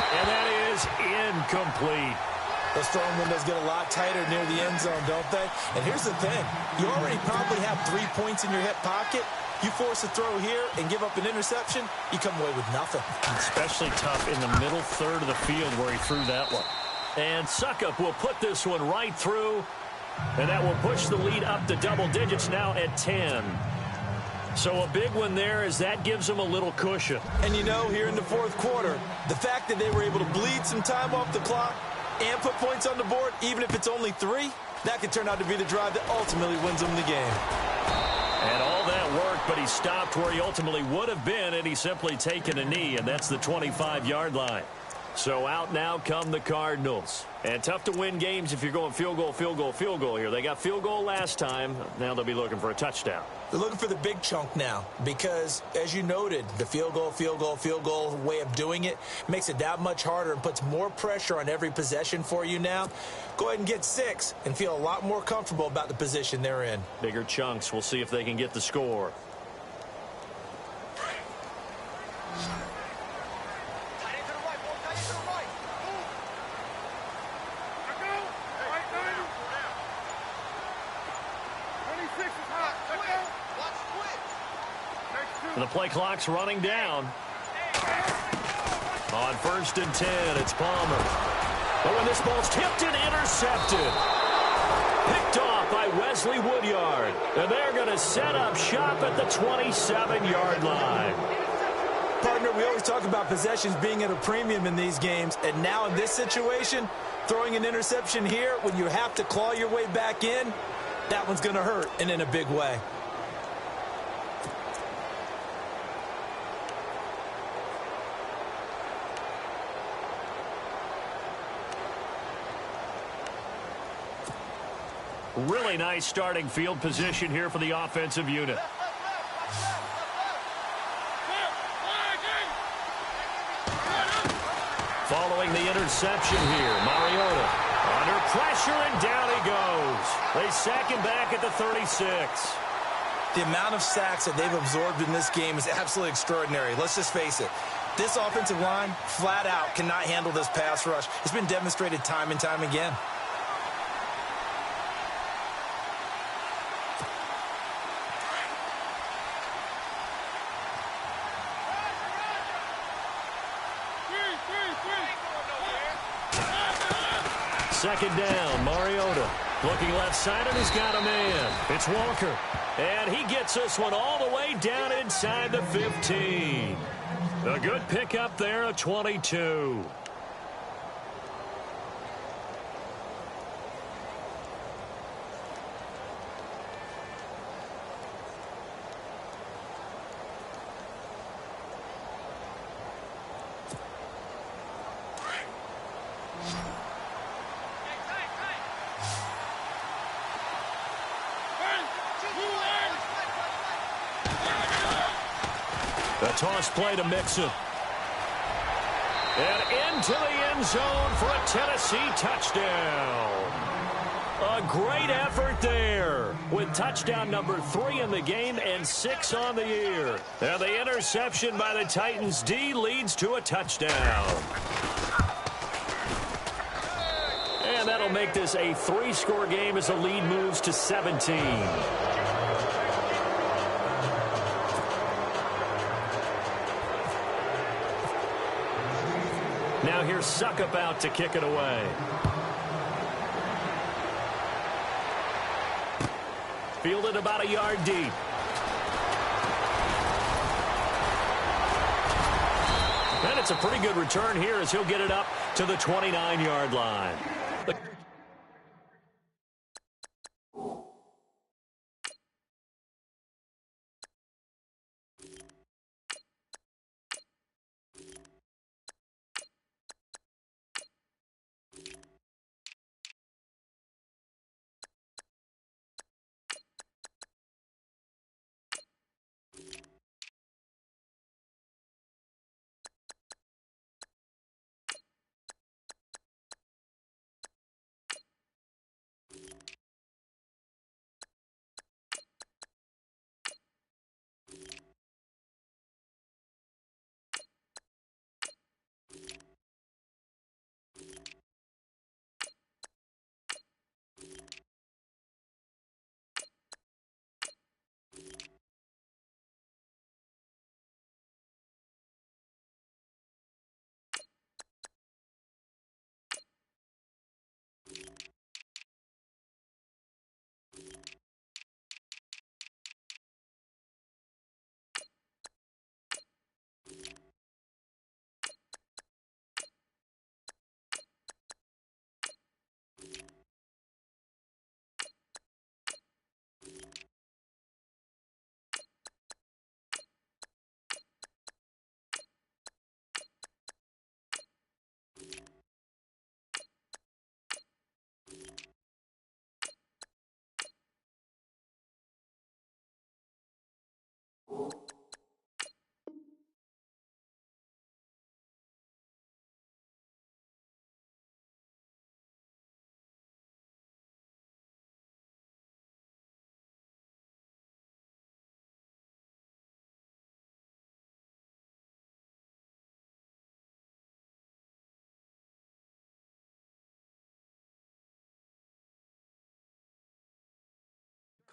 And that is incomplete. Those throwing windows get a lot tighter near the end zone, don't they? And here's the thing. You already probably have 3 points in your hip pocket. You force a throw here and give up an interception, you come away with nothing. Especially tough in the middle 3rd of the field where he threw that one. And Suckup will put this one right through, and that will push the lead up to double digits now at 10. So a big one there as that gives them a little cushion. And you know, here in the 4th quarter, the fact that they were able to bleed some time off the clock and put points on the board, even if it's only 3, that could turn out to be the drive that ultimately wins them the game. And all that work, but he stopped where he ultimately would have been, and he's simply taken a knee, and that's the 25-yard line. So out now come the Cardinals. And tough to win games if you're going field goal, field goal, field goal here. They got field goal last time. Now they'll be looking for a touchdown. They're looking for the big chunk now because, as you noted, the field goal, field goal, field goal way of doing it makes it that much harder and puts more pressure on every possession for you now. Go ahead and get 6 and feel a lot more comfortable about the position they're in. Bigger chunks. We'll see if they can get the score. The play clock's running down. On 1st and 10, it's Palmer. But when this ball's tipped and intercepted. Picked off by Wesley Woodyard. And they're going to set up shop at the 27-yard line. Partner, we always talk about possessions being at a premium in these games. And now in this situation, throwing an interception here when you have to claw your way back in, that one's going to hurt, and in a big way. Really nice starting field position here for the offensive unit. Following the interception here, Mariota under pressure, and down he goes. They sack him back at the 36. The amount of sacks that they've absorbed in this game is absolutely extraordinary. Let's just face it. This offensive line, flat out, cannot handle this pass rush. It's been demonstrated time and time again. Second down, Mariota. Looking left side, and he's got a man. It's Walker. And he gets this one all the way down inside the 15. A good pickup there, a 22. The toss play to Mixon. And into the end zone for a Tennessee touchdown. A great effort there with touchdown number 3 in the game and 6 on the year. And the interception by the Titans D leads to a touchdown. And that'll make this a 3-score game as the lead moves to 17. Now here's Suckup out to kick it away. Fielded about a yard deep. And it's a pretty good return here as he'll get it up to the 29-yard line.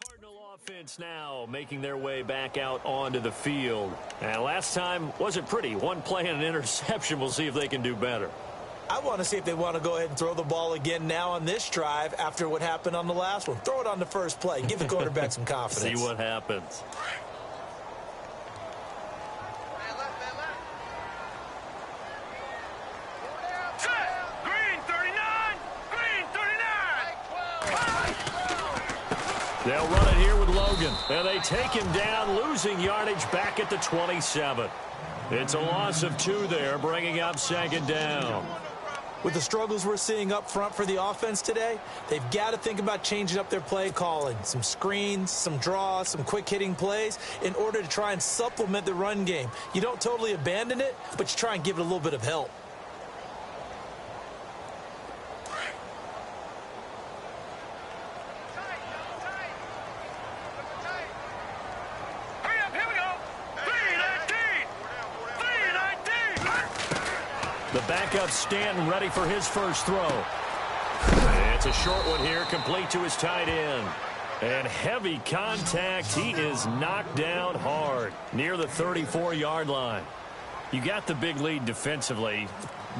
Cardinal offense now making their way back out onto the field. And last time wasn't pretty. One play and an interception. We'll see if they can do better. I want to see if they want to go ahead and throw the ball again now on this drive after what happened on the last one. Throw it on the first play. Give the quarterback some confidence. See what happens. They'll run it here with Logan. And they take him down, losing yardage back at the 27. It's a loss of 2 there, bringing up 2nd down. With the struggles we're seeing up front for the offense today, they've got to think about changing up their play calling. Some screens, some draws, some quick-hitting plays in order to try and supplement the run game. You don't totally abandon it, but you try and give it a little bit of help. The backup Stanton ready for his first throw. It's a short one here, complete to his tight end. And heavy contact. He is knocked down hard near the 34-yard line. You got the big lead defensively,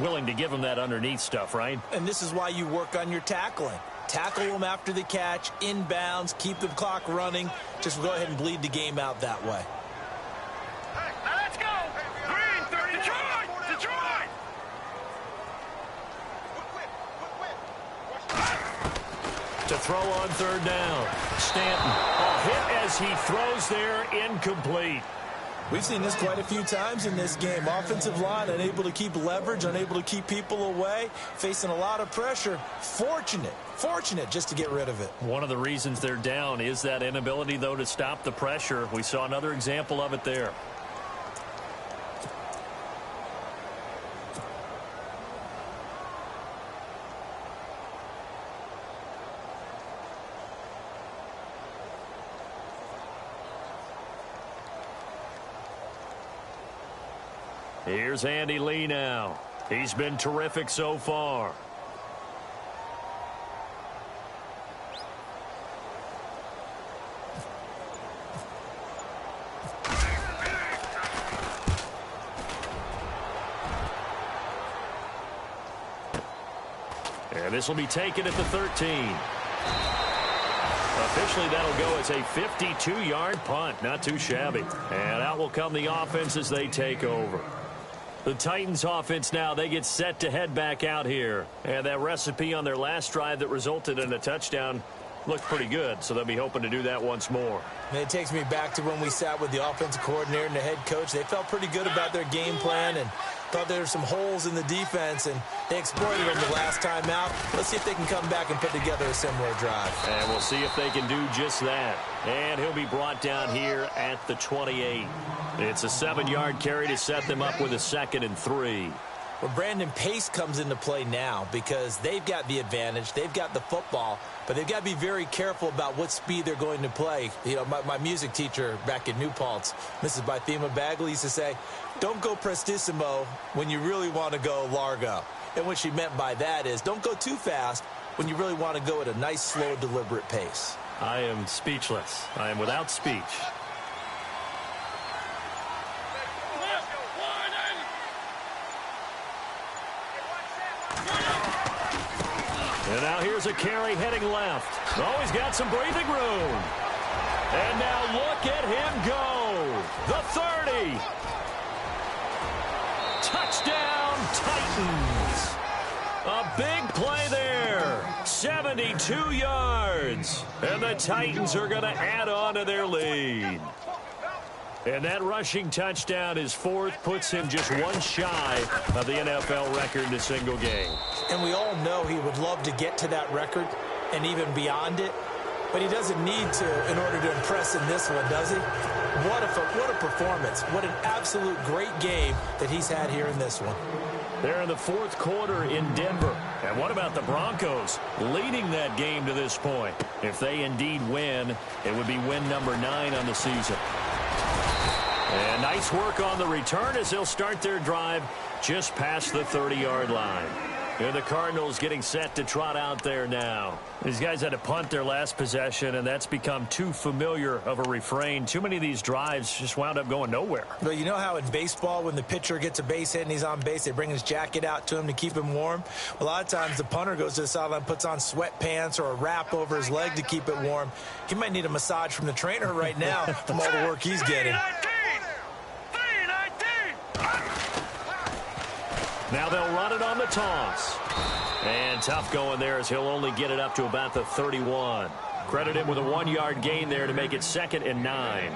willing to give him that underneath stuff, right? And this is why you work on your tackling. Tackle them after the catch, inbounds, keep the clock running. Just go ahead and bleed the game out that way. To throw on 3rd down. Stanton, a hit as he throws there, incomplete. We've seen this quite a few times in this game. Offensive line unable to keep leverage, unable to keep people away, facing a lot of pressure. Fortunate just to get rid of it. One of the reasons they're down is that inability, though, to stop the pressure. We saw another example of it there. Here's Andy Lee now. He's been terrific so far. And this will be taken at the 13. Officially, that'll go as a 52-yard punt. Not too shabby. And out will come the offense as they take over. The Titans offense now, they get set to head back out here. And that recipe on their last drive that resulted in a touchdown looked pretty good, so they'll be hoping to do that once more. And it takes me back to when we sat with the offensive coordinator and the head coach. They felt pretty good about their game plan and thought there were some holes in the defense, and they exploited them the last time out. Let's see if they can come back and put together a similar drive. And we'll see if they can do just that. And he'll be brought down here at the 28. It's a 7-yard carry to set them up with a 2nd and 3. Well, Brandon, pace comes into play now because they've got the advantage. They've got the football, but they've got to be very careful about what speed they're going to play. You know, my music teacher back in New Paltz, Mrs. Bythema Bagley, used to say, don't go prestissimo when you really want to go largo. And what she meant by that is don't go too fast when you really want to go at a nice, slow, deliberate pace. I am speechless. I am without speech. And now here's a carry heading left. Oh, he's got some breathing room. And now look at him go. The 30. Touchdown, Titans. A big play there. 72 yards. And the Titans are going to add on to their lead. And that rushing touchdown is 4th, puts him just one shy of the NFL record in a single game. And we all know he would love to get to that record and even beyond it, but he doesn't need to in order to impress in this one, does he? What a performance. What an absolute great game that he's had here in this one. They're in the 4th quarter in Denver. And what about the Broncos leading that game to this point? If they indeed win, it would be win number 9 on the season. And nice work on the return as they'll start their drive just past the 30-yard line. And the Cardinals getting set to trot out there now. These guys had to punt their last possession, and that's become too familiar of a refrain. Too many of these drives just wound up going nowhere. Well, you know how in baseball when the pitcher gets a base hit and he's on base, they bring his jacket out to him to keep him warm? A lot of times the punter goes to the sideline, puts on sweatpants or a wrap over his leg to keep it warm. He might need a massage from the trainer right now from all the work he's getting. Now they'll run it on the toss. And tough going there as he'll only get it up to about the 31. Credit him with a 1-yard gain there to make it 2nd and 9.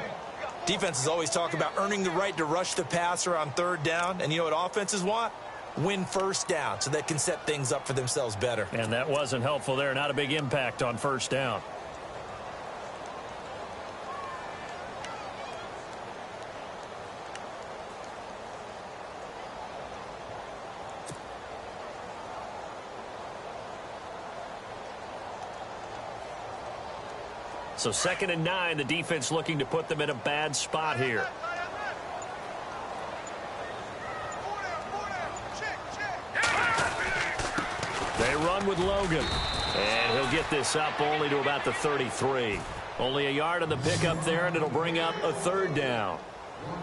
Defenses always talk about earning the right to rush the passer on 3rd down. And you know what offenses want? Win 1st down so they can set things up for themselves better. And that wasn't helpful there. Not a big impact on 1st down. So 2nd and 9, the defense looking to put them in a bad spot here. They run with Logan. And he'll get this up only to about the 33. Only a yard on the pickup there, and it'll bring up a 3rd down.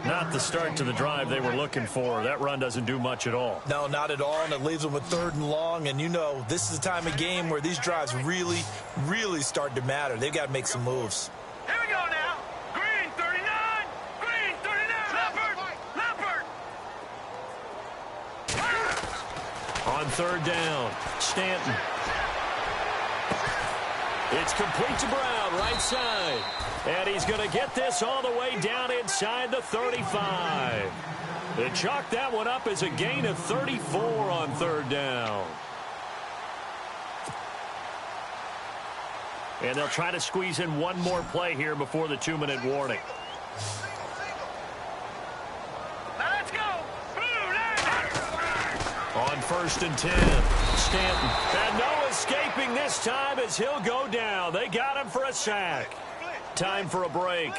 Not the start to the drive they were looking for. That run doesn't do much at all. No, not at all, and it leaves them with 3rd and long. And you know, this is the time of game where these drives really, really start to matter. They've got to make some moves. Here we go now. Green 39. Green 39. Leopard. On 3rd down, Stanton. It's complete to Brown, right side. And he's going to get this all the way down inside the 35. They chalk that one up as a gain of 34 on 3rd down. And they'll try to squeeze in one more play here before the 2-minute warning. Now let's go. On 1st and 10, Stanton. And no escaping this time as he'll go down. They got him for a sack. Time for a break.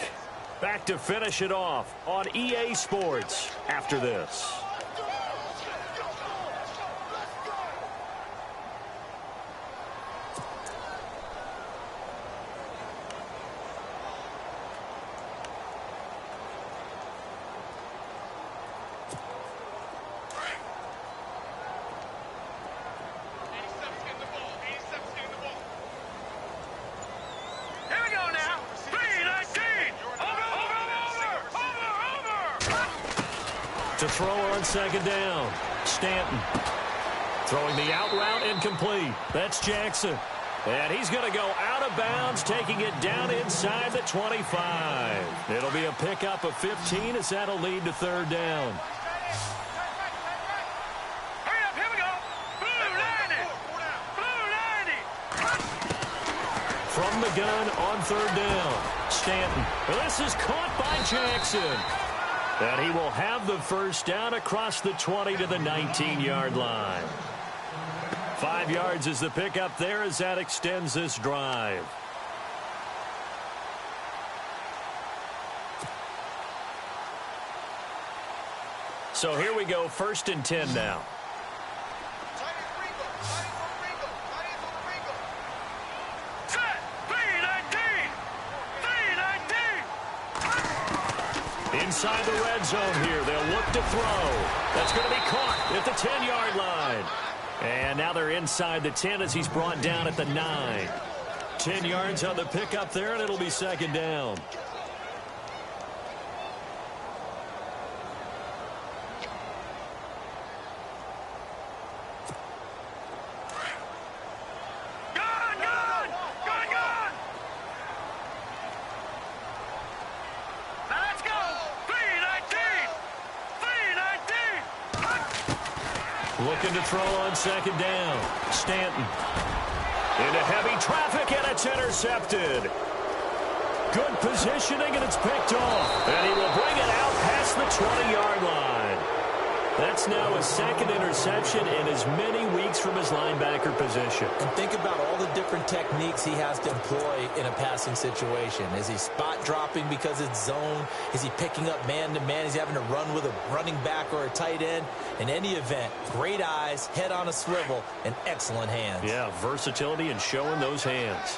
Back to finish it off on EA Sports after this. To throw on second down. Stanton. Throwing the out route incomplete. That's Jackson. And he's going to go out of bounds, taking it down inside the 25. It'll be a pickup of 15 as that'll lead to third down. Hurry up, here we go. Blue 90. Blue 90. From the gun on third down. Stanton. This is caught by Jackson. And he will have the first down across the 20 to the 19-yard line. 5 yards is the pickup there as that extends this drive. So here we go, 1st and 10 now. Set. 319. 319. Inside the red zone here, they'll look to throw. That's going to be caught at the 10-yard line. And now they're inside the 10 as he's brought down at the 9. 10 yards on the pickup there, and it'll be second down. Gone, gone. Gone, gone. Now let's go. 319. 319. Looking to throw on second down. Stanton. Into heavy traffic, and it's intercepted. Good positioning, and it's picked off. And he will bring it out past the 20-yard line. That's now his second interception in as many weeks from his linebacker position. And think about all the different techniques he has to employ in a passing situation. Is he spot dropping because it's zone? Is he picking up man-to-man? Is he having to run with a running back or a tight end? In any event, great eyes, head on a swivel, and excellent hands. Yeah, versatility and showing those hands.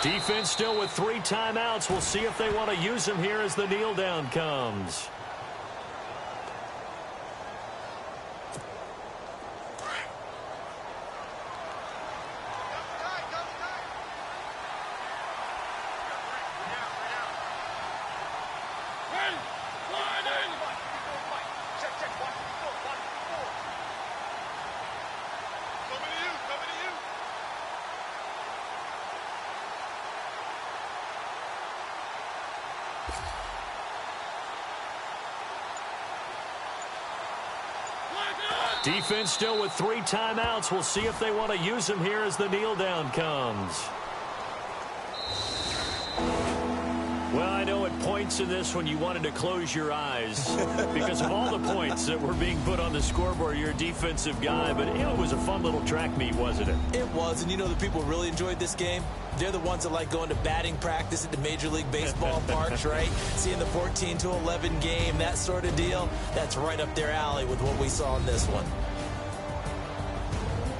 Defense still with 3 timeouts. We'll see if they want to use them here as the kneel down comes. Defense still with 3 timeouts. We'll see if they want to use them here as the kneel down comes. Well, I know at points in this when you wanted to close your eyes because of all the points that were being put on the scoreboard. You're a defensive guy, but it was a fun little track meet, wasn't it? It was, and you know the people really enjoyed this game? They're the ones that like going to batting practice at the Major League Baseball parks, right? Seeing the 14-11 game, that sort of deal. That's right up their alley with what we saw in this one.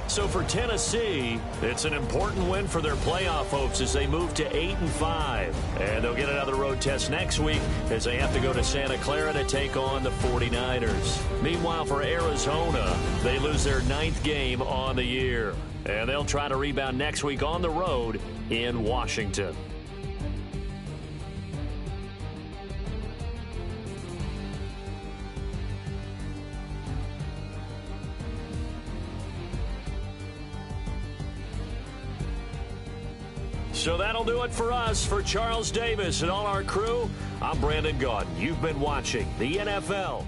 So for Tennessee, it's an important win for their playoff hopes as they move to 8-5. And they'll get another road test next week as they have to go to Santa Clara to take on the 49ers. Meanwhile, for Arizona, they lose their 9th game on the year. And they'll try to rebound next week on the road in Washington. So that'll do it for us. For Charles Davis and all our crew, I'm Brandon Gaudin. You've been watching the NFL